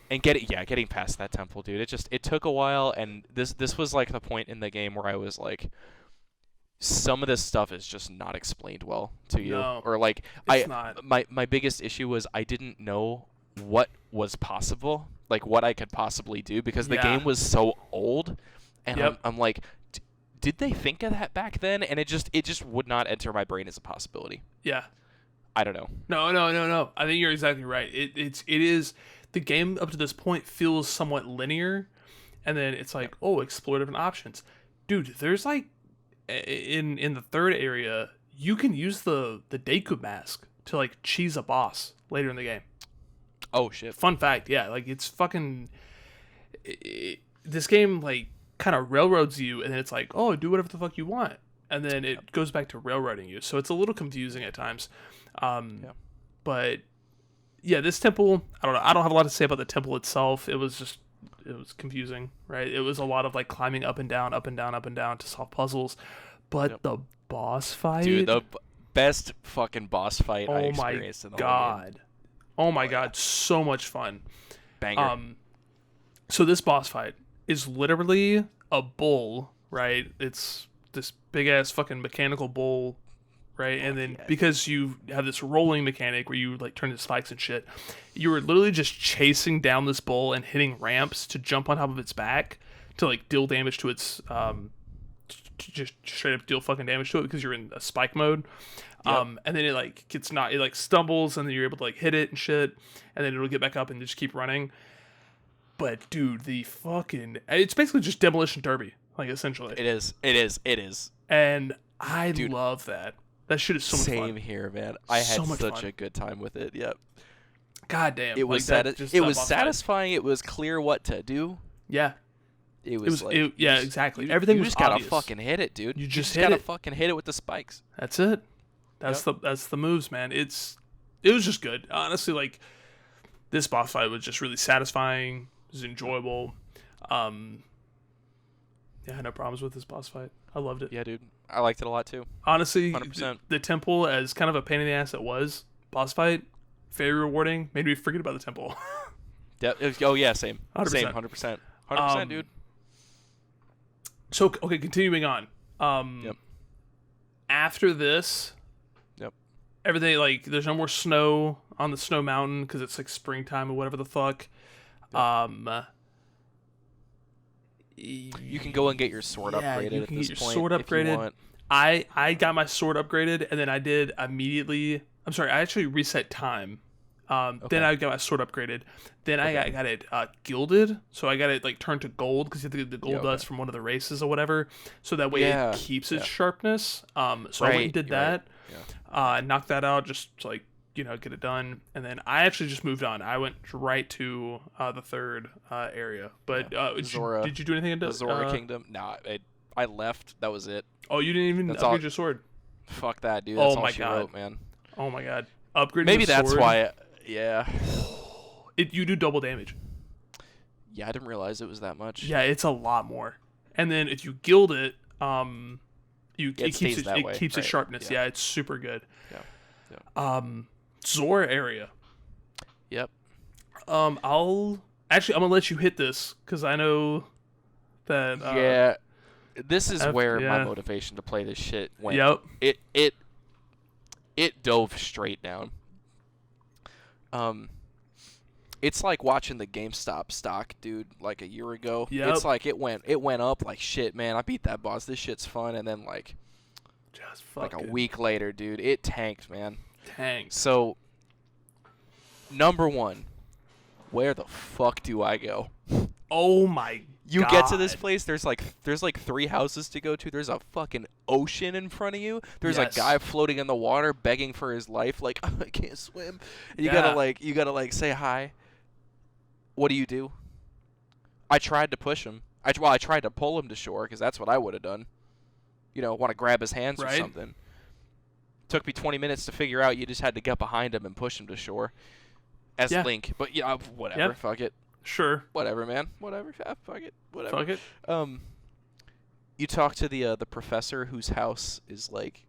And getting past that temple, dude. It took a while, and this was like the point in the game where I was like, some of this stuff is just not explained well to you, No, or like it's not. my biggest issue was I didn't know what was possible, like what I could possibly do, because the game was so old, and I'm like, did they think of that back then? And it just would not enter my brain as a possibility. Yeah. I don't know. No. I think you're exactly right. It is the game up to this point feels somewhat linear, and then it's like, explore different options. Dude, there's like in the third area, you can use the Deku mask to like cheese a boss later in the game. Oh shit. Fun fact, yeah, like it's fucking this game like kind of railroads you, and then it's like, do whatever the fuck you want, and then it goes back to railroading you. So it's a little confusing at times. But yeah, this temple, I don't know. I don't have a lot to say about the temple itself. It was confusing, right? It was a lot of like climbing up and down, up and down, up and down to solve puzzles. But the boss fight, dude, the best fucking boss fight I experienced in the whole game. Oh my god, so much fun. Banger. So this boss fight is literally a bull, right? It's this big ass fucking mechanical bull, right? And then because you have this rolling mechanic where you like turn into spikes and shit, you were literally just chasing down this bull and hitting ramps to jump on top of its back to like deal damage to its just straight up deal fucking damage to it because you're in a spike mode. And then it like it like stumbles, and then you're able to like hit it and shit, and then it'll get back up and just keep running. But dude, it's basically just Demolition Derby, like essentially. It is. And I love that. That shit is so much fun. Same here, man. I had such a good time with it. Yep. God damn. It was satisfying. It was clear what to do. Yeah. It was exactly. Everything was just obvious. gotta fucking hit it, dude. You just gotta fucking hit it with the spikes. That's it. That's the moves, man. It was just good. Honestly, like this boss fight was just really satisfying. It was enjoyable. I had no problems with this boss fight. I loved it. Yeah, dude. I liked it a lot too. Honestly, 100%. The temple, as kind of a pain in the ass it was, boss fight, very rewarding. Made me forget about the temple. Same. 100%. Same, 100%. 100%, dude. So, okay, continuing on. After this, everything, like, there's no more snow on the snow mountain because it's like springtime or whatever the fuck. You can go and get your sword upgraded you at can this get your point. sword if you upgraded. want. I got my sword upgraded, and then I did immediately. I'm sorry, I actually reset time Then I got my sword upgraded. Then I got it gilded, so I got it like turned to gold because you have to get the gold dust from one of the races or whatever, so that way it keeps its sharpness. So I went and did that. Knocked that out just to, like, you know, get it done, and then I actually just moved on. I went right to the third area. But did you do anything in the Zora Kingdom? Nah, I left. That was it. Oh, you didn't even upgrade your sword? Fuck that, dude. That's all she wrote, man. Oh my god. Upgrading Maybe the that's sword, why. You do double damage. Yeah, I didn't realize it was that much. Yeah, it's a lot more. And then if you gild it, it keeps its sharpness. Yeah, it's super good. Yeah. Zora area. Yep. I'm gonna let you hit this because I know that. This is where my motivation to play this shit went. Yep. It dove straight down. It's like watching the GameStop stock, dude, like a year ago. Yep. It's like it went up like shit, man. I beat that boss. This shit's fun, and then just like a week later, dude, it tanked, man. Tanked. So, number one, where the fuck do I go? Oh my god. You get to this place, there's like 3 houses to go to. There's a fucking ocean in front of you. There's a guy floating in the water begging for his life, like, I can't swim. And you gotta say hi. What do? I tried to push him. I tried to pull him to shore because that's what I would have done. You know, want to grab his hands or something. Took me 20 minutes to figure out you just had to get behind him and push him to shore as Link. But yeah, whatever. Fuck it. Sure. Whatever, man. Whatever. Fuck it. Whatever. Fuck it. You talk to the professor whose house is like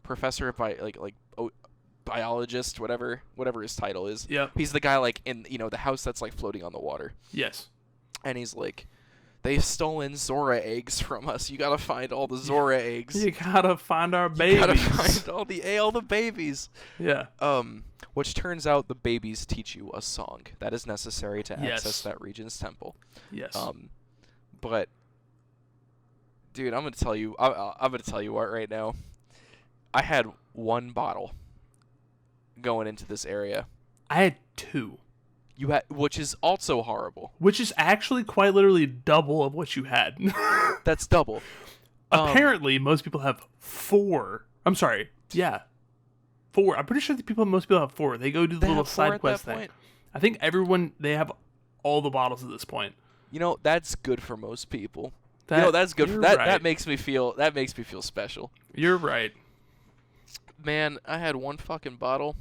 professor of biologist, whatever his title is. Yeah. He's the guy like in the house that's like floating on the water. Yes. And he's like, they've stolen Zora eggs from us. You gotta find all the Zora eggs. You gotta find our babies. You gotta find all the babies. Yeah. Which turns out the babies teach you a song that is necessary to access that region's temple. Yes. But dude, I'm gonna tell you what right now. I had 1 bottle going into this area. I had 2. Which is also horrible. Which is actually quite literally double of what you had. That's double. Apparently, most people have 4. I'm sorry. Yeah. 4. I'm pretty sure most people have 4. They go do the little side quest thing. I think they have all the bottles at this point. That's good for most people. That's good. That makes me feel special. You're right. Man, I had 1 fucking bottle.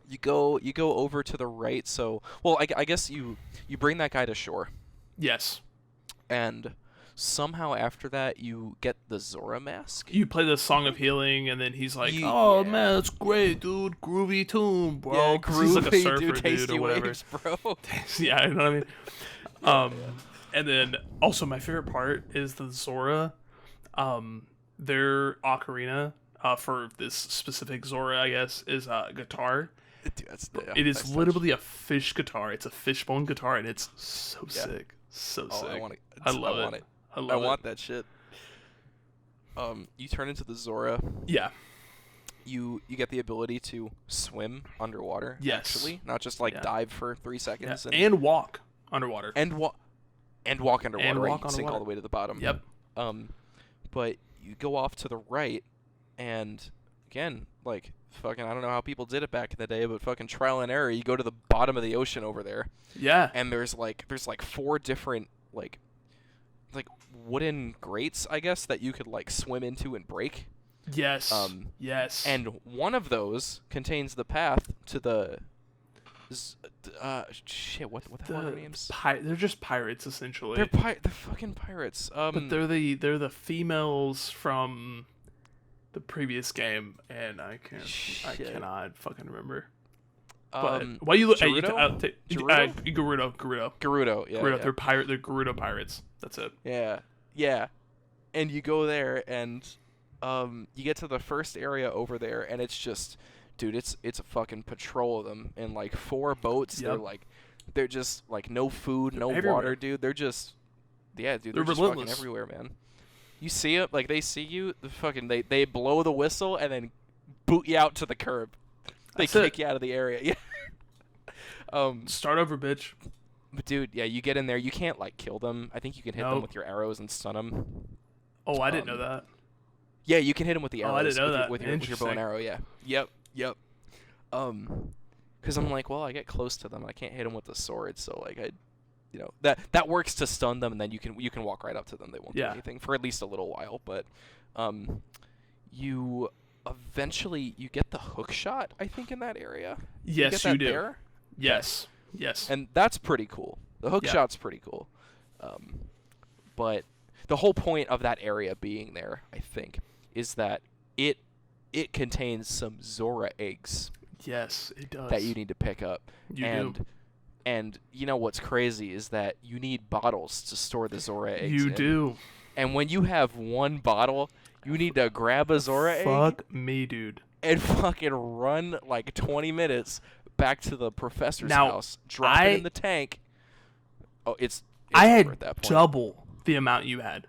You go over to the right. So, I guess you bring that guy to shore. Yes. And somehow after that, you get the Zora mask. You play the Song of Healing, and then he's like, "Oh man, that's great, dude. Groovy tune, bro." Yeah, groovy, he's like a surfer dude, or whatever. Waves, bro. Yeah, you know what I mean. And then also my favorite part is the Zora. Their ocarina for this specific Zora, I guess, is a guitar. Dude, it is literally a fish guitar. It's a fishbone guitar, and it's so sick. So sick. I love it. I want that shit. You turn into the Zora. Yeah. You get the ability to swim underwater. Yes. Actually, not just dive for 3 seconds and walk underwater. And walk underwater. You can sink all the way to the bottom. Yep. But you go off to the right, and again, fucking, I don't know how people did it back in the day, but fucking trial and error. You go to the bottom of the ocean over there. Yeah. And there's 4 different wooden grates, I guess, that you could swim into and break. Yes. Yes. And one of those contains the path to the what the hell are their names? They're just pirates, essentially. They're fucking pirates. But they're the females from the previous game, and I cannot fucking remember. But why you look? Gerudo? Gerudo. Yeah. Gerudo. Yeah. They're Gerudo pirates. That's it. Yeah. And you go there, and you get to the first area over there, and it's just, dude, it's a fucking patrol of them in 4 boats. Yep. They're just no food, no everywhere. water, dude. They're just, they're just fucking everywhere, man. You see it, they see you, they blow the whistle and then boot you out to the curb. They kick you out of the area. Yeah. Start over, bitch. But dude, yeah, you get in there. You can't like kill them. I think you can hit them Nope. with your arrows and stun them. Oh, I didn't know that. Yeah, you can hit them with the arrows. Oh, I didn't know that. With your bow and arrow. Yeah. Yep. Because I'm like, well, I get close to them. I can't hit them with the sword, so like that works to stun them, and then you can walk right up to them. They won't do anything for at least a little while. But you eventually you get the hook shot. I think in that area. Yes, you do. There? Yes. Okay. Yes. And that's pretty cool. The hook shot's pretty cool. But the whole point of that area being there, I think, is that it contains some Zora eggs. Yes, it does. That you need to pick up. You do. And you know what's crazy is that you need bottles to store the Zora eggs. You do. And when you have one bottle, you need to grab a Zora egg. Fuck me, dude. And fucking run like 20 minutes back to the professor's house, drop it in the tank. Oh, it's I had at that point. double the amount you had.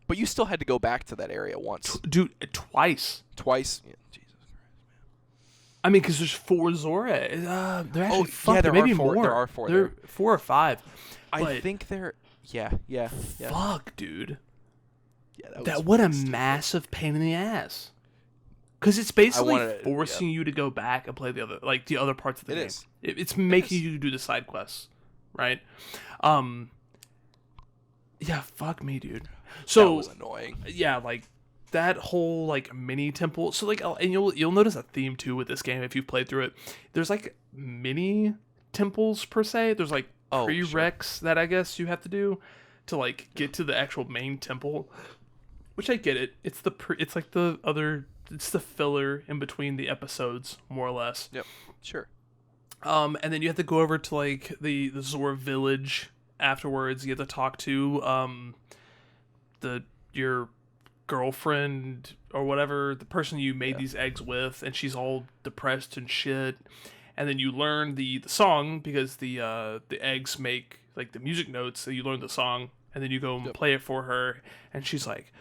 But you still had to go back to that area once. Dude, twice. Twice? Yeah, Jesus Christ, man. I mean, because there's 4 Zora. They're actually there maybe are 4. more. There are 4 There are 4 or 5. I think they're... Yeah. Fuck, dude. Yeah, what a massive pain in the ass. Because it's basically forcing you to go back and play the other parts of the game. It's making you do the side quests, right? Yeah, fuck me, dude. So that was annoying. Yeah, like that whole like mini temple. So like, and you'll notice a theme too with this game if you've played through it. There's like mini temples per se. There's like prereqs that I guess you have to do to like get to the actual main temple. Which I get it. It's the filler in between the episodes, more or less. Yep. Sure. And then you have to go over to like the Zora village afterwards. You have to talk to your girlfriend or whatever, the person you made these eggs with, and she's all depressed and shit. And then you learn the song because the eggs make like the music notes, so you learn the song, and then you go and play it for her, and she's like,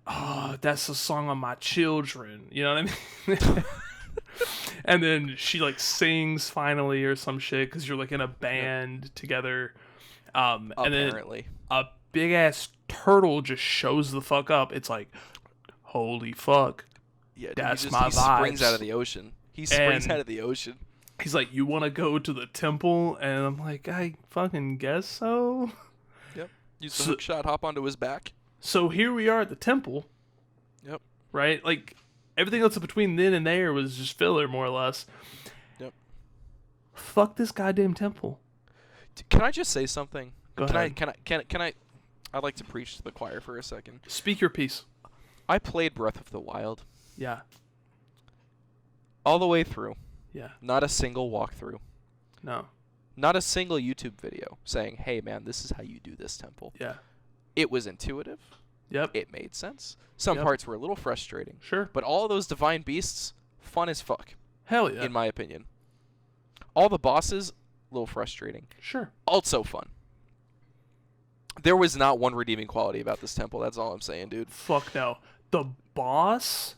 "Oh, that's a song on my children." You know what I mean? And then she like sings finally or some shit because you're like in a band together. And then a big ass turtle just shows the fuck up. It's like, holy fuck. Yeah, that's he my vibes. Springs out of the ocean. He's like, "You want to go to the temple?" And I'm like, "I fucking guess so." Yep. Use the hook shot, hop onto his back. So here we are at the temple. Yep. Right? Like, everything else between then and there was just filler, more or less. Yep. Fuck this goddamn temple. Can I just say something? Go ahead. Can I? I'd like to preach to the choir for a second. Speak your piece. I played Breath of the Wild. Yeah. All the way through. Yeah. Not a single walkthrough. No. Not a single YouTube video saying, "Hey man, this is how you do this temple." Yeah. It was intuitive. Yep. It made sense. Some parts were a little frustrating. Sure. But all of those divine beasts, fun as fuck. Hell yeah. In my opinion. All the bosses, a little frustrating. Sure. Also fun. There was not one redeeming quality about this temple. That's all I'm saying, dude. Fuck no. The boss?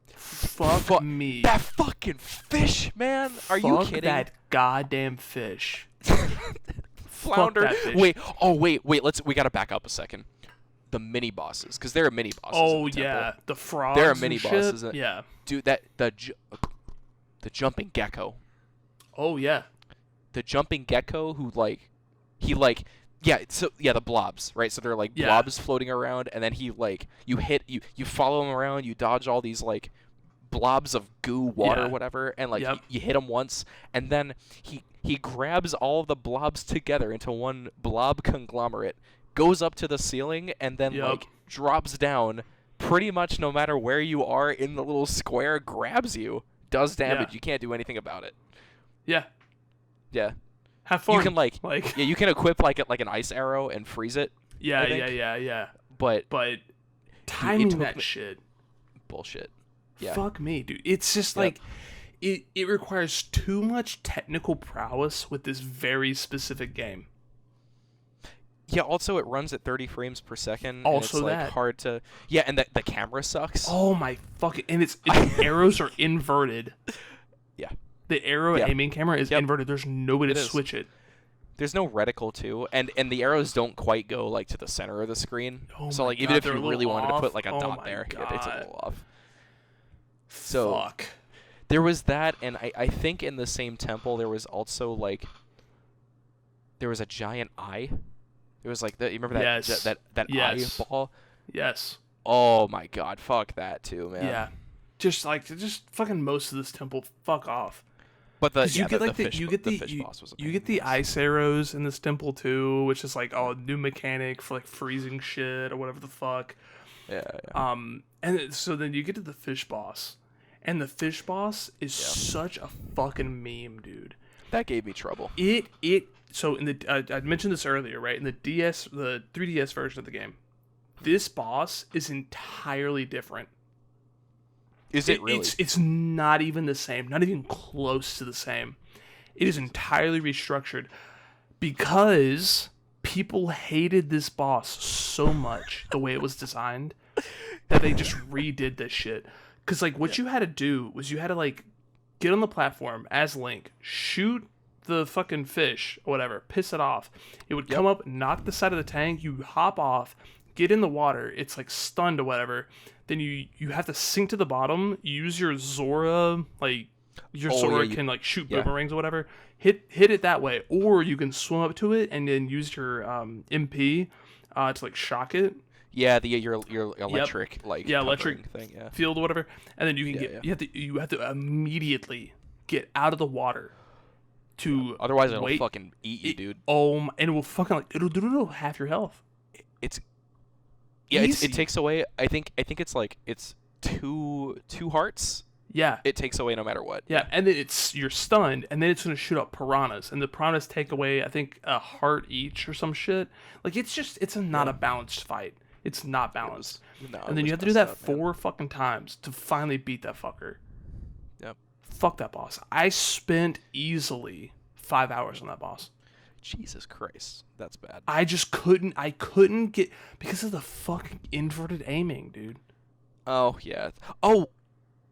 Fuck me. That fucking fish, man. Are you kidding? Fuck that goddamn fish. Flounder. Fuck that fish. Wait. We gotta back up a second. The mini bosses, because there are mini bosses. Oh in the yeah, temple. the frogs. There are mini bosses. Yeah. Dude, the jumping gecko. Oh yeah. The jumping gecko who the blobs, right? So they're like blobs floating around, and then you follow him around, you dodge all these like blobs of goo, water, whatever, and like you hit him once, and then he grabs all of the blobs together into one blob conglomerate, goes up to the ceiling, and then like drops down. Pretty much no matter where you are in the little square, grabs you, does damage. You can't do anything about it. Yeah. Yeah. Have fun. You can you can equip like an ice arrow and freeze it. Yeah. But timing that shit. Bullshit. Yeah. Fuck me, dude. It's just like it requires too much technical prowess with this very specific game. Yeah, also it runs at 30 frames per second. Also and it's that. Like hard to... Yeah, and the camera sucks. Oh my fucking... And its arrows are inverted. Yeah. The arrow aiming camera is inverted. There's no way to switch it. There's no reticle too, and the arrows don't quite go like to the center of the screen. So like even if you really wanted to put like a dot there, it's a little off. So Fuck. There was that, and I think in the same temple there was also like there was a giant eye. There was like you remember that that eyeball? Yes. Oh my god, fuck that too, man. Yeah. Just fucking most of this temple, fuck off. But the fish boss was amazing. You get the ice arrows in this temple too, which is like a new mechanic for like freezing shit or whatever the fuck. Yeah. And so then you get to the fish boss, and the fish boss is such a fucking meme, dude. That gave me trouble. So in the I mentioned this earlier, right? In the 3DS version of the game, this boss is entirely different. Is it really? It's not even the same. Not even close to the same. It is entirely restructured because people hated this boss so much, the way it was designed, that they just redid this shit. Because, like, what you had to do was you had to, like, get on the platform as Link, shoot the fucking fish or whatever, piss it off. It would come up, knock the side of the tank, you hop off, get in the water, it's, like, stunned or whatever. Then you have to sink to the bottom, use your Zora, like, Zora can, like, shoot boomerangs or whatever, hit it that way. Or you can swim up to it and then use your MP to, like, shock it. Yeah, your electric electric thing, field or whatever, and then you can you have to immediately get out of the water to otherwise it'll fucking eat you, dude. And it will fucking it'll half your health. It takes away. I think it's like it's two hearts. Yeah, it takes away no matter what. Yeah, and then you're stunned, and then it's gonna shoot up piranhas, and the piranhas take away I think a heart each or some shit. Like it's not a balanced fight. It's not balanced. And then you have to do that 4 fucking times to finally beat that fucker. Yep. Fuck that boss. I spent easily 5 hours on that boss. Jesus Christ. That's bad. I couldn't get, because of the fucking inverted aiming, dude. Oh, yeah. Oh,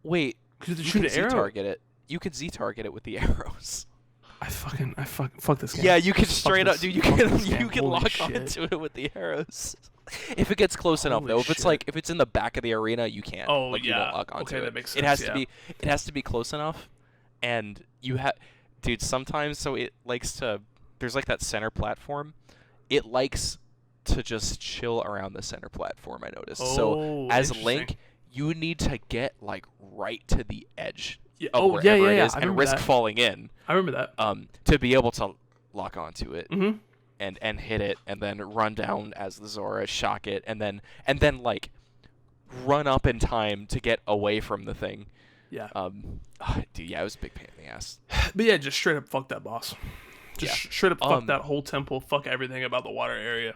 wait. You can Z-target it. You can Z-target it with the arrows. Fuck this game. Yeah, you can straight up, dude. You can lock onto it with the arrows. If it gets close enough, though. If it's in the back of the arena, you can't. Oh, you won't lock onto it. That makes sense. It has to be close enough, and dude. Sometimes, so it likes to. There's like that center platform. It likes to just chill around the center platform. I noticed. So as Link, you need to get like right to the edge. Of wherever it is, and risk falling in. I remember that. To be able to lock onto it. Mm-hmm. And hit it, and then run down as the Zora, shock it, and then like run up in time to get away from the thing. Yeah. Dude, yeah, it was a big pain in the ass. But yeah, just straight up fuck that boss. Straight up fuck that whole temple. Fuck everything about the water area.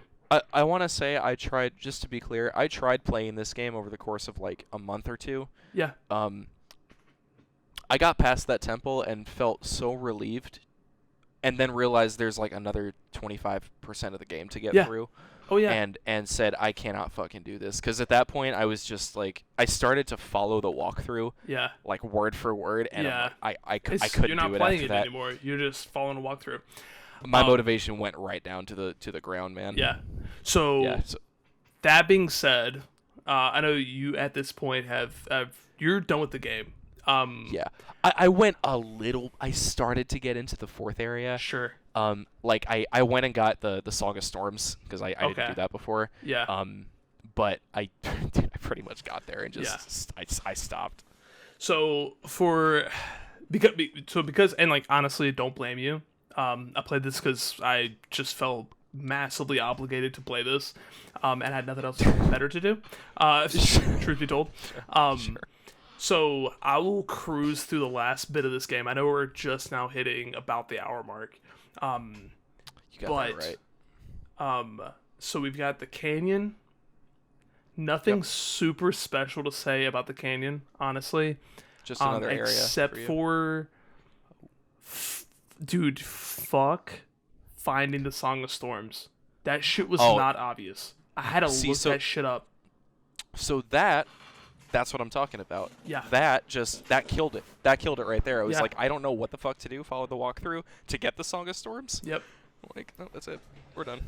I want to say I tried, just to be clear, I tried playing this game over the course of like a month or two. Yeah. I got past that temple and felt so relieved. And then realized there's like another 25% of the game to get through. Oh yeah. And said I cannot fucking do this, because at that point I was just like, I started to follow the walkthrough. Yeah. Like word for word, and I couldn't do it after that. You're not playing it anymore. You're just following a walkthrough. My motivation went right down to the ground, man. Yeah. So that being said, I know you at this point you're done with the game. Yeah, I went I started to get into the 4th area. Sure. Like I went and got the Song of Storms, because I didn't do that before. Yeah. But I pretty much got there and just I stopped. So because and like honestly, don't blame you. I played this because I just felt massively obligated to play this, and I had nothing else better to do. Truth be told. Sure. So I will cruise through the last bit of this game. I know we're just now hitting about the hour mark. You got that right. So we've got the canyon. Nothing super special to say about the canyon, honestly. Just another area. Except for dude, fuck finding the Song of Storms. That shit was not obvious. I had to look that shit up. So that That's what I'm talking about. Yeah. That killed it. That killed it right there. I was Yeah. like, I don't know what the fuck to do. Follow the walkthrough to get the Song of Storms. Yep. Like, no, that's it. We're done.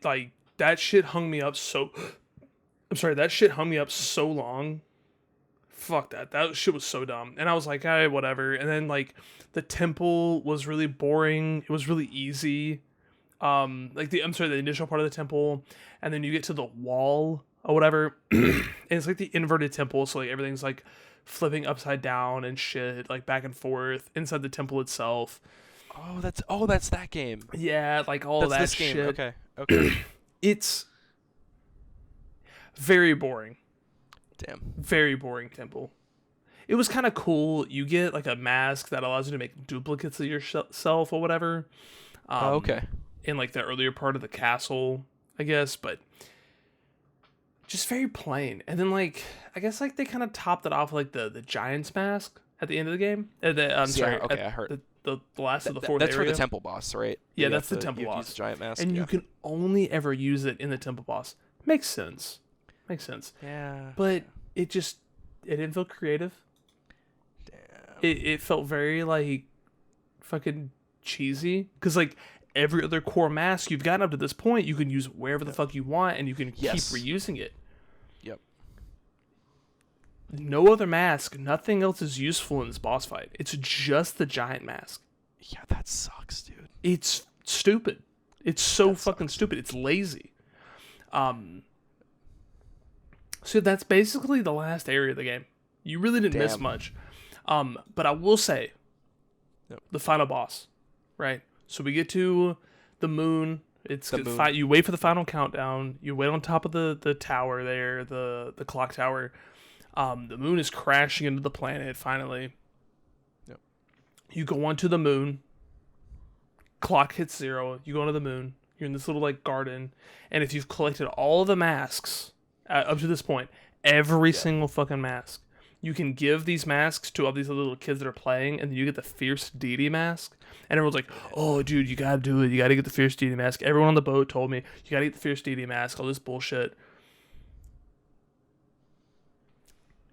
Like that shit hung me up so. I'm sorry, that shit hung me up so long. Fuck that. That shit was so dumb. And I was like, alright, whatever. And then like the temple was really boring. It was really easy. The initial part of the temple, and then you get to the wall or whatever. And it's like the inverted temple, so like everything's like flipping upside down and shit, like back and forth inside the temple itself. Oh, that's that game. Yeah, like all That's that this shit. game. Okay. It's very boring. Damn. Very boring temple. It was kind of cool. You get like a mask that allows you to make duplicates of yourself or whatever. Okay. In like the earlier part of the castle, I guess, but just very plain. And then like I guess like they kind of topped it off with, like the giant's mask at the end of the game. Okay, I heard. The last of the fourth That's area. for the temple boss, right? Yeah, You that's have the to- temple you have to boss. use the giant mask. And yeah. you can only ever use it in the temple boss. Makes sense. Yeah. But it didn't feel creative. Damn. It felt very like fucking cheesy, because like every other core mask you've gotten up to this point, you can use wherever the fuck you want, and you can Yes. keep reusing it. Yep. No other mask, nothing else is useful in this boss fight. It's just the giant mask. Yeah, that sucks, dude. It's stupid. It's so That fucking sucks. stupid. It's lazy. So that's basically the last area of the game. You really didn't miss Damn. much. But I will say, Yep. the final boss, right? So we get to the moon. It's The good moon. You wait for the final countdown. You wait on top of the tower there, the clock tower. The moon is crashing into the planet finally. Yep. You go onto the moon. Clock hits 0. You go onto the moon. You're in this little like garden, and if you've collected all the masks up to this point, every single fucking mask, you can give these masks to all these little kids that are playing, and then you get the fierce deity mask. And everyone's like, "Oh, dude, you gotta do it. You gotta get the fierce deity mask." Everyone on the boat told me you gotta get the fierce deity mask. All this bullshit.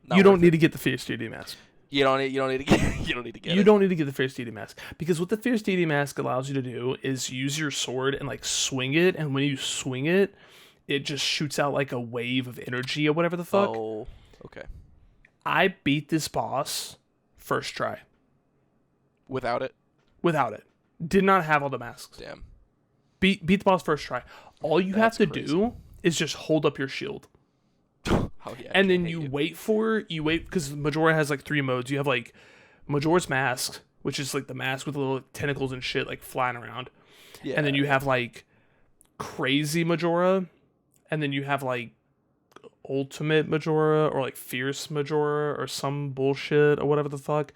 Not You don't worth need it. to get the fierce deity mask. You don't need to get. You don't need to get. You it. don't need to get the fierce deity mask, because what the fierce deity mask allows you to do is use your sword and like swing it, and when you swing it, it just shoots out like a wave of energy or whatever the fuck. Oh. Okay. I beat this boss first try Without it. without it. Did not have all the masks. Damn. Beat the boss first try. All you have That's to crazy. do is just hold up your shield. Oh yeah. And I then hate you wait because Majora has like 3 modes. You have like Majora's Mask, which is like the mask with little tentacles and shit like flying around. Yeah. And then you have like crazy Majora, and then you have like ultimate Majora or like fierce Majora or some bullshit or whatever the fuck.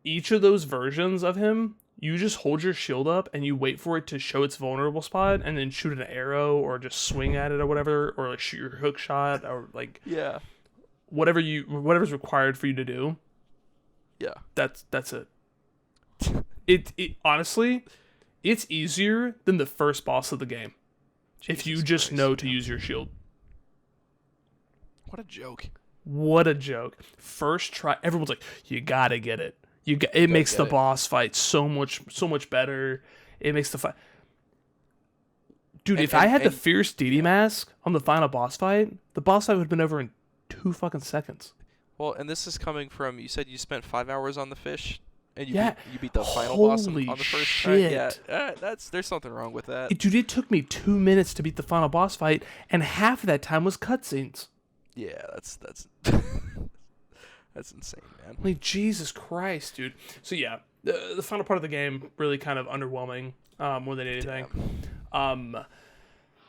Each of those versions of him, you just hold your shield up and you wait for it to show its vulnerable spot, and then shoot an arrow or just swing at it or whatever, or like shoot your hook shot or like Yeah. whatever's required for you to do. Yeah. That's it. It honestly, it's easier than the first boss of the game if you Jesus just Christ, know to man. use your shield. What a joke. What a joke. First try, everyone's like, you gotta get it. It makes get the it. boss fight so much better. It makes the fight. Dude, if I had the fierce deity mask on the final boss fight, the boss fight would have been over in 2 fucking seconds. Well, and this is coming from, you said you spent 5 hours on the fish, and you Yeah. beat the final boss on Holy the first shit. try. Yeah, there's something wrong with that. Dude, it took me 2 minutes to beat the final boss fight, and half of that time was cutscenes. Yeah, that's that's insane, man. Like, Jesus Christ, dude. So yeah, the final part of the game really kind of underwhelming more than anything.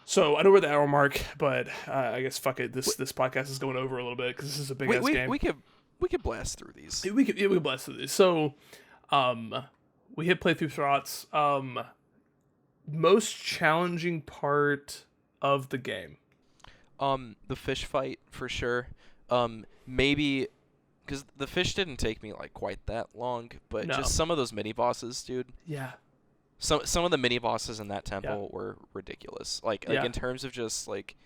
So I know we're at the hour mark, but I guess fuck it. This podcast is going over a little bit because this is a big ass game. We could blast through these. We could blast through this. So, we hit playthrough thoughts. Most challenging part of the game. The fish fight for sure. Maybe because the fish didn't take me like quite that long, but No. just some of those mini bosses, dude. Yeah. Some of the mini bosses in that temple were ridiculous. Like Yeah. in terms of just like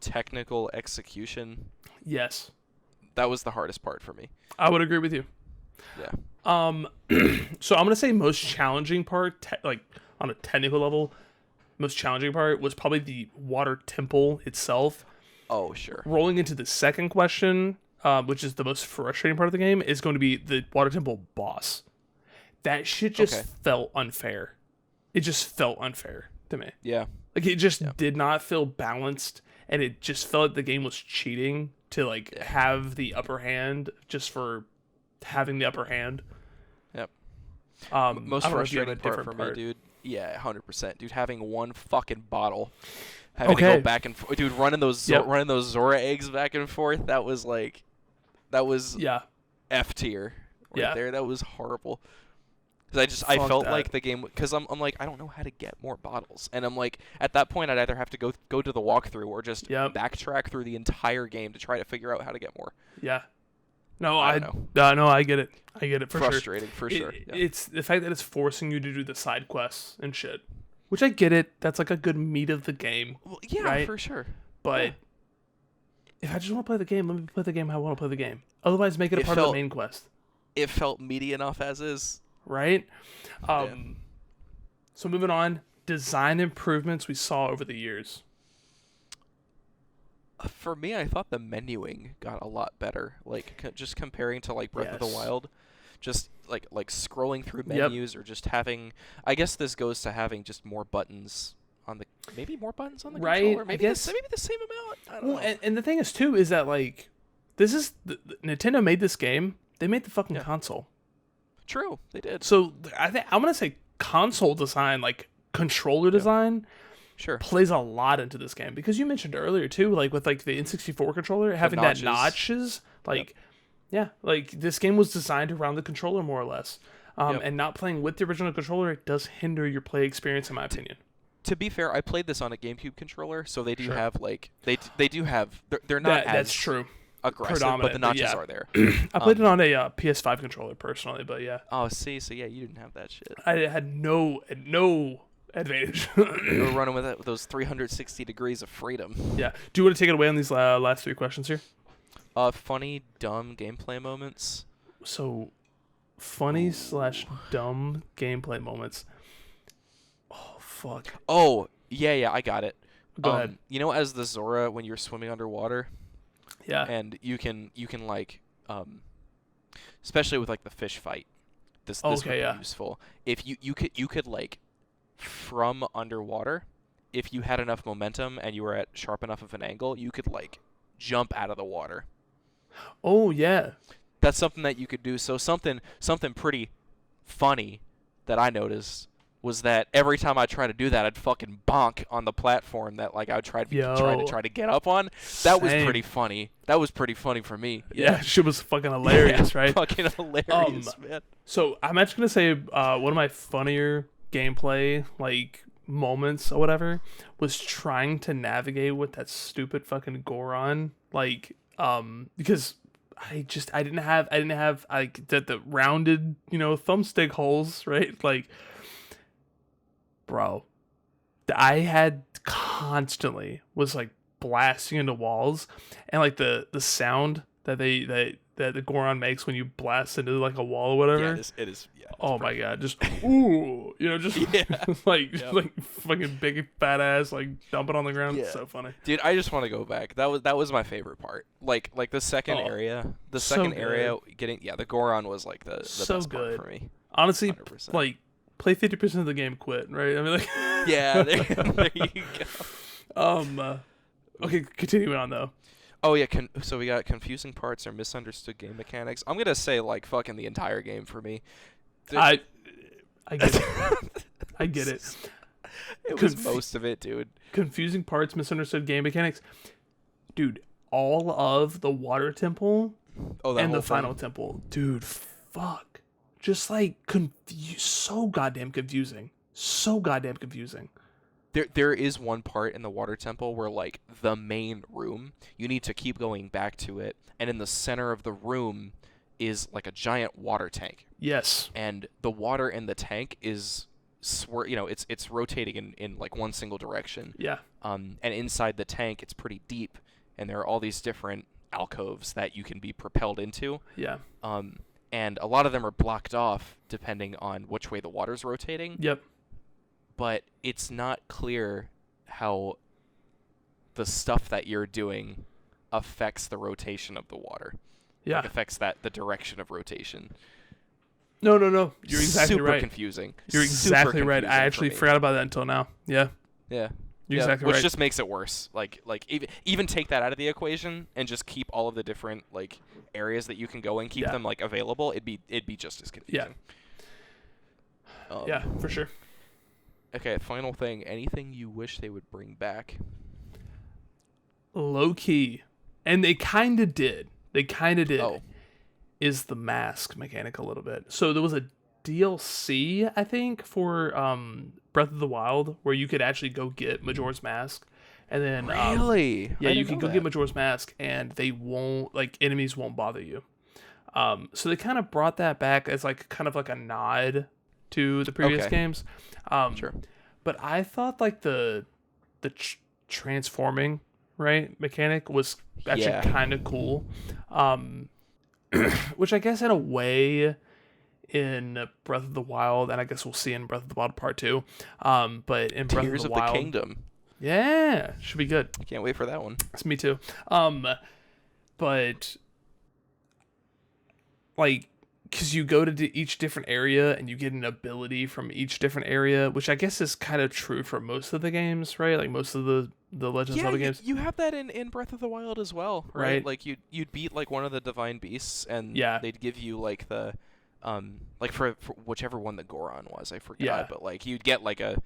technical execution. Yes. That was the hardest part for me. I would agree with you. Yeah. So I'm gonna say most challenging part, like on a technical level, most challenging part was probably the water temple itself. Oh, sure. Rolling into the second question, which is the most frustrating part of the game, is going to be the water temple boss. That shit just felt unfair. It just felt unfair to me. Yeah. Like, it just did not feel balanced, and it just felt like the game was cheating to, like, have the upper hand just for having the upper hand. Yep. Most frustrating part for me, dude. Yeah, 100%. Dude, having one fucking bottle. Having to go back and forth. Dude, running those Zora eggs back and forth, that was F tier right there. That was horrible. Because I felt like the game, because I'm like, I don't know how to get more bottles. And I'm like, at that point, I'd either have to go to the walkthrough or just backtrack through the entire game to try to figure out how to get more. Yeah. No, I get it. I get it for Frustrating, for sure. It's the fact that it's forcing you to do the side quests and shit. Which I get it. That's like a good meat of the game. Well, yeah, right? for sure. But if I just want to play the game, let me play the game how I want to play the game. Otherwise, make it a part of the main quest. It felt meaty enough as is. Right? So moving on, design improvements we saw over the years. For me, I thought the menuing got a lot better. Like, just comparing to, like, Breath of the Wild. Just, like scrolling through menus or just having... I guess this goes to having just more buttons on the... Maybe more buttons on the controller? Maybe the same amount? I don't know. And the thing is, too, is that, like... This is... Nintendo made this game. They made the fucking console. True, they did. So, I'm going to say console design, like, controller design... Sure. Plays a lot into this game because you mentioned earlier too, like with like the N64 controller having that notches, like like this game was designed around the controller more or less, and not playing with the original controller does hinder your play experience in my opinion. To be fair, I played this on a GameCube controller, so they do have like they do have they're not as that's true aggressive, but the notches are there. I played it on a PS5 controller personally, but Oh, see, so yeah, you didn't have that shit. I had no advantage. You were running with those 360 degrees of freedom. Yeah. Do you want to take it away on these last three questions here? Funny, dumb gameplay moments. So, funny / dumb gameplay moments. Oh, fuck. Oh, yeah, I got it. Go ahead. You know, as the Zora, when you're swimming underwater? Yeah. And you can like, especially with like the fish fight. This would be useful. If you could like, from underwater, if you had enough momentum and you were at sharp enough of an angle, you could like jump out of the water. Oh yeah, that's something that you could do. So something pretty funny that I noticed was that every time I tried to do that, I'd fucking bonk on the platform that like I would try to get up on. That was pretty funny. That was pretty funny for me. Yeah, shit was fucking hilarious, right? Fucking hilarious, man. So I'm actually gonna say one of my funnier gameplay like moments or whatever was trying to navigate with that stupid fucking Goron, like because I didn't have like the rounded thumbstick holes, right? Like, bro, I had constantly was like blasting into walls, and like the sound that that the Goron makes when you blast into like a wall or whatever. Yeah, it is. Yeah. Oh my god, just ooh, just like fucking big fat ass like dumping on the ground. Yeah. It's so funny, dude. I just want to go back. That was my favorite part. Like the second area, getting the Goron was like the so best good part for me. Honestly, 100%. Like play 50% of the game, quit. Right? I mean, like yeah, there you go. Okay, continuing on though. Oh yeah, so we got confusing parts or misunderstood game mechanics. I'm gonna say like fucking the entire game for me. I get it. I get it. It was most of it, dude. Confusing parts, misunderstood game mechanics. Dude, all of the water temple and the final temple. Dude, fuck. Just like so goddamn confusing. So goddamn confusing. There is one part in the water temple where like the main room, you need to keep going back to it, and in the center of the room is like a giant water tank. Yes. And the water in the tank is it's rotating in like one single direction. Yeah. And inside the tank it's pretty deep, and there are all these different alcoves that you can be propelled into. Yeah. And a lot of them are blocked off depending on which way the water's rotating. Yep. But it's not clear how the stuff that you're doing affects the rotation of the water. Yeah. Like affects the direction of rotation. No. You're exactly Super right. confusing. You're exactly Super right. I confusing actually for me. forgot about that until now. Yeah. Yeah. You're exactly which right. just makes it worse. Like even take that out of the equation and just keep all of the different like areas that you can go and keep them like available. It'd be just as confusing. Yeah. Yeah, for sure. Okay, final thing. Anything you wish they would bring back? Low key, and they kind of did. Oh. Is the mask mechanic a little bit? So there was a DLC, I think, for Breath of the Wild where you could actually go get Majora's Mask, and then Really? yeah, you can go get Majora's Mask, and they won't enemies won't bother you. So they kind of brought that back as like kind of like a nod to the previous games. Sure. But I thought like the transforming mechanic was actually kind of cool. Which I guess in a way in Breath of the Wild, and I guess we'll see in Breath of the Wild Part 2. But in Breath Tears of the of Wild, the Kingdom. Yeah, should be good. I can't wait for that one. It's me too. But like, because you go to each different area and you get an ability from each different area, which I guess is kind of true for most of the games, right? Like most of the Legend of Zelda games. You have that in Breath of the Wild as well, right? Like you'd beat like one of the divine beasts, and they'd give you like the like for whichever one the Goron was, I forgot, but like you'd get like a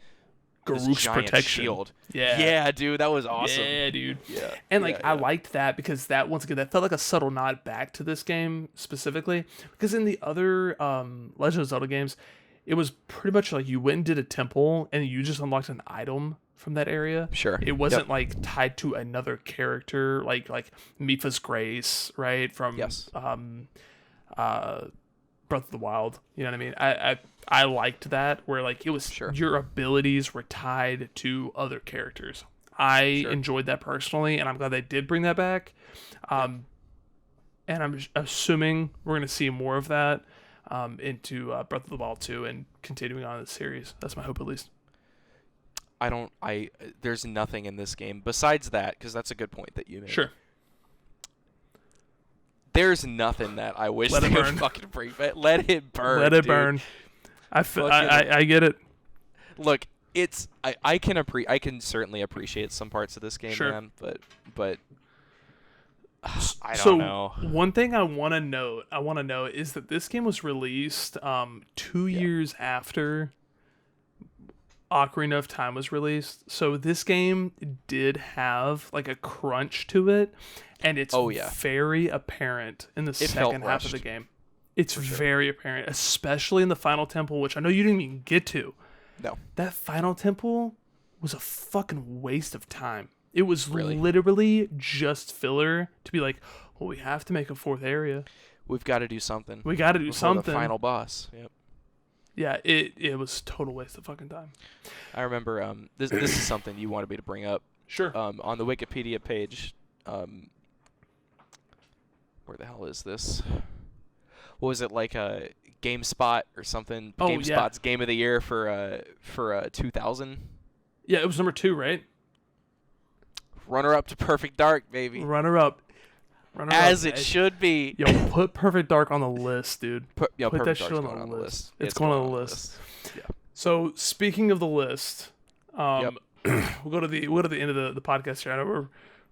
Garuk's protection shield. Yeah, dude, that was awesome. Yeah, dude. Yeah, and like I liked that because that once again that felt like a subtle nod back to this game specifically. Because in the other Legend of Zelda games, it was pretty much like you went and did a temple and you just unlocked an item from that area. Sure. It wasn't like tied to another character like Mipha's Grace, right? From Breath of the Wild. You know what I mean? I liked that where like it was your abilities were tied to other characters. I enjoyed that personally, and I'm glad they did bring that back. And I'm assuming we're gonna see more of that into Breath of the Wild 2 and continuing on the series. That's my hope, at least. There's nothing in this game besides that, because that's a good point that you made. Sure. There's nothing that I wish they would fucking bring back. Let it burn. Let it burn. I get it. Look, I can certainly appreciate some parts of this game, man, but I don't know. One thing I want to know is that this game was released 2 years after Ocarina of Time was released. So this game did have like a crunch to it, and it's very apparent in the second half of the game. It's very apparent, especially in the final temple, which I know you didn't even get to. No. That final temple was a fucking waste of time. It was literally just filler to be like, well, we have to make a fourth area. We've got to do something. We got to do something. The final boss. Yep. Yeah, it was a total waste of fucking time. I remember this is something you wanted me to bring up. Sure. On the Wikipedia page, where the hell is this? What was it, like a GameSpot or something? Oh, GameSpot's Game of the Year for 2000. Yeah, it was number 2, right? Runner up to Perfect Dark, baby. Runner up. As it should be. Yo, put Perfect Dark on the list, dude. Put that shit on the list. It's going on the list. Yeah. So speaking of the list, we'll go to the end of the podcast here. I know we're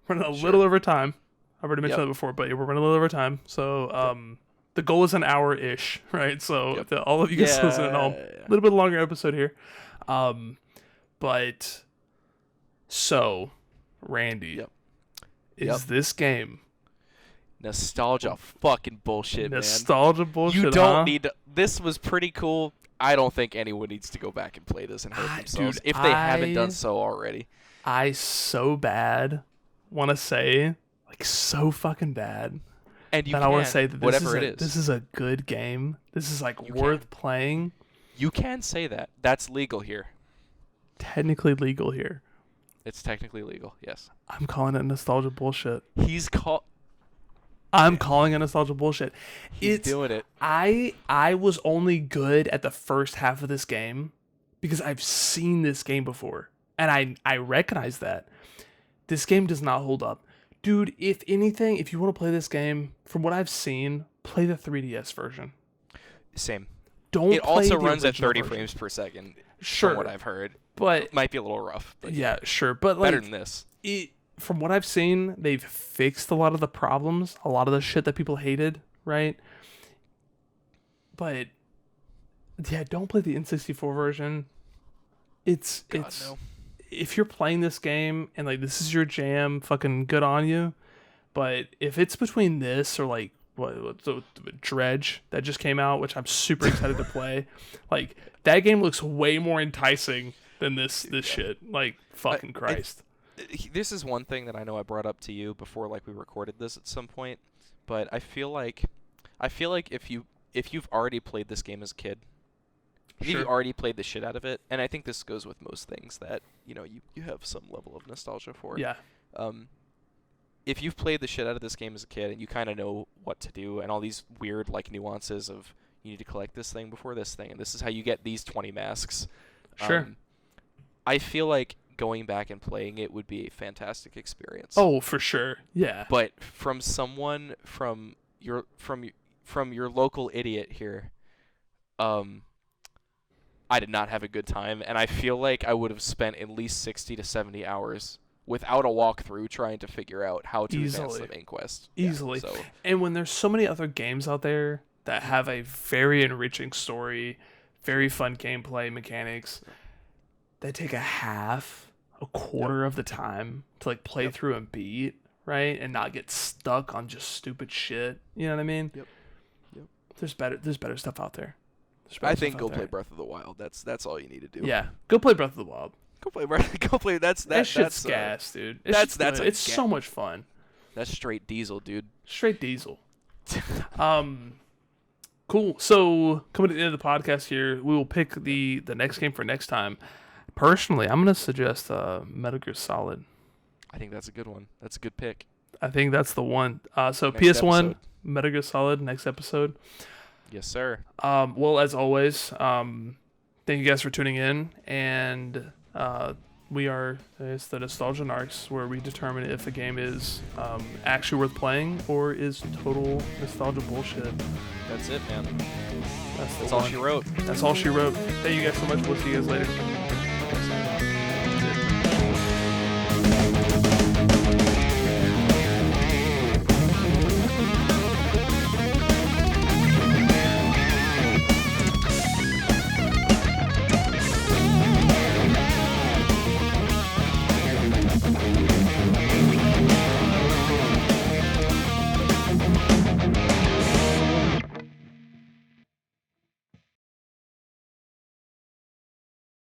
running a little over time. I've already mentioned that before, but we're running a little over time. So the goal is an hour-ish, right? So to all of you guys listening, a little bit longer episode here. But so Randy, is this game nostalgia fucking bullshit, nostalgia bullshit? You don't need to. This was pretty cool. I don't think anyone needs to go back and play this and hurt themselves if they haven't done so already. I so bad want to say, like, so fucking bad. And I want to say that this is a good game. This is like worth playing. You can say that. That's legal here. Technically legal here. It's technically legal, yes. I'm calling it nostalgia bullshit. I'm calling it nostalgia bullshit. He's doing it. I was only good at the first half of this game because I've seen this game before. And I recognize that. This game does not hold up. Dude, if anything, if you want to play this game, from what I've seen, play the 3DS version. Same. Don't It play also the runs at original 30 version. frames per second. Sure. From what I've heard. But It might be a little rough. But yeah, sure. But like, better than this. From what I've seen, they've fixed a lot of the problems, a lot of the shit that people hated, right? But yeah, don't play the N64 version. It's No. If you're playing this game and like this is your jam, fucking good on you. But if it's between this or like what the Dredge that just came out, which I'm super excited to play, like that game looks way more enticing than this shit. Like fucking Christ. This is one thing that I know I brought up to you before, like we recorded this at some point, but I feel like if you've already played this game as a kid, if Sure. you've already played the shit out of it, and I think this goes with most things that you have some level of nostalgia for. Yeah. If you've played the shit out of this game as a kid and you kind of know what to do and all these weird like nuances of you need to collect this thing before this thing and this is how you get these 20 masks. Sure. I feel like going back and playing it would be a fantastic experience. Oh, for sure. Yeah. But from someone from your local idiot here, I did not have a good time, and I feel like I would have spent at least 60 to 70 hours without a walkthrough trying to figure out how to advance the main quest. Easily. Yeah, so. And when there's so many other games out there that have a very enriching story, very fun gameplay mechanics, they take a quarter of the time to like play through and beat, right? And not get stuck on just stupid shit. You know what I mean? Yep. There's better stuff out there. I think go play Breath of the Wild. That's all you need to do. Yeah. Go play Breath of the Wild. Go play that's That shit's gas, dude. It's so much fun. That's straight diesel, dude. Straight diesel. Cool. So coming to the end of the podcast here, we will pick the next game for next time. Personally, I'm gonna suggest Metal Gear Solid. I think that's a good one. That's a good pick. I think that's the one. So Next PS1, episode. Metal Gear Solid, next episode. Yes, sir. Well, as always, thank you guys for tuning in, and it's the Nostalgia Narcs, where we determine if a game is actually worth playing or is total nostalgia bullshit. That's it, man. That's That's all she wrote. That's all she wrote. Thank you guys so much. We'll see you guys later.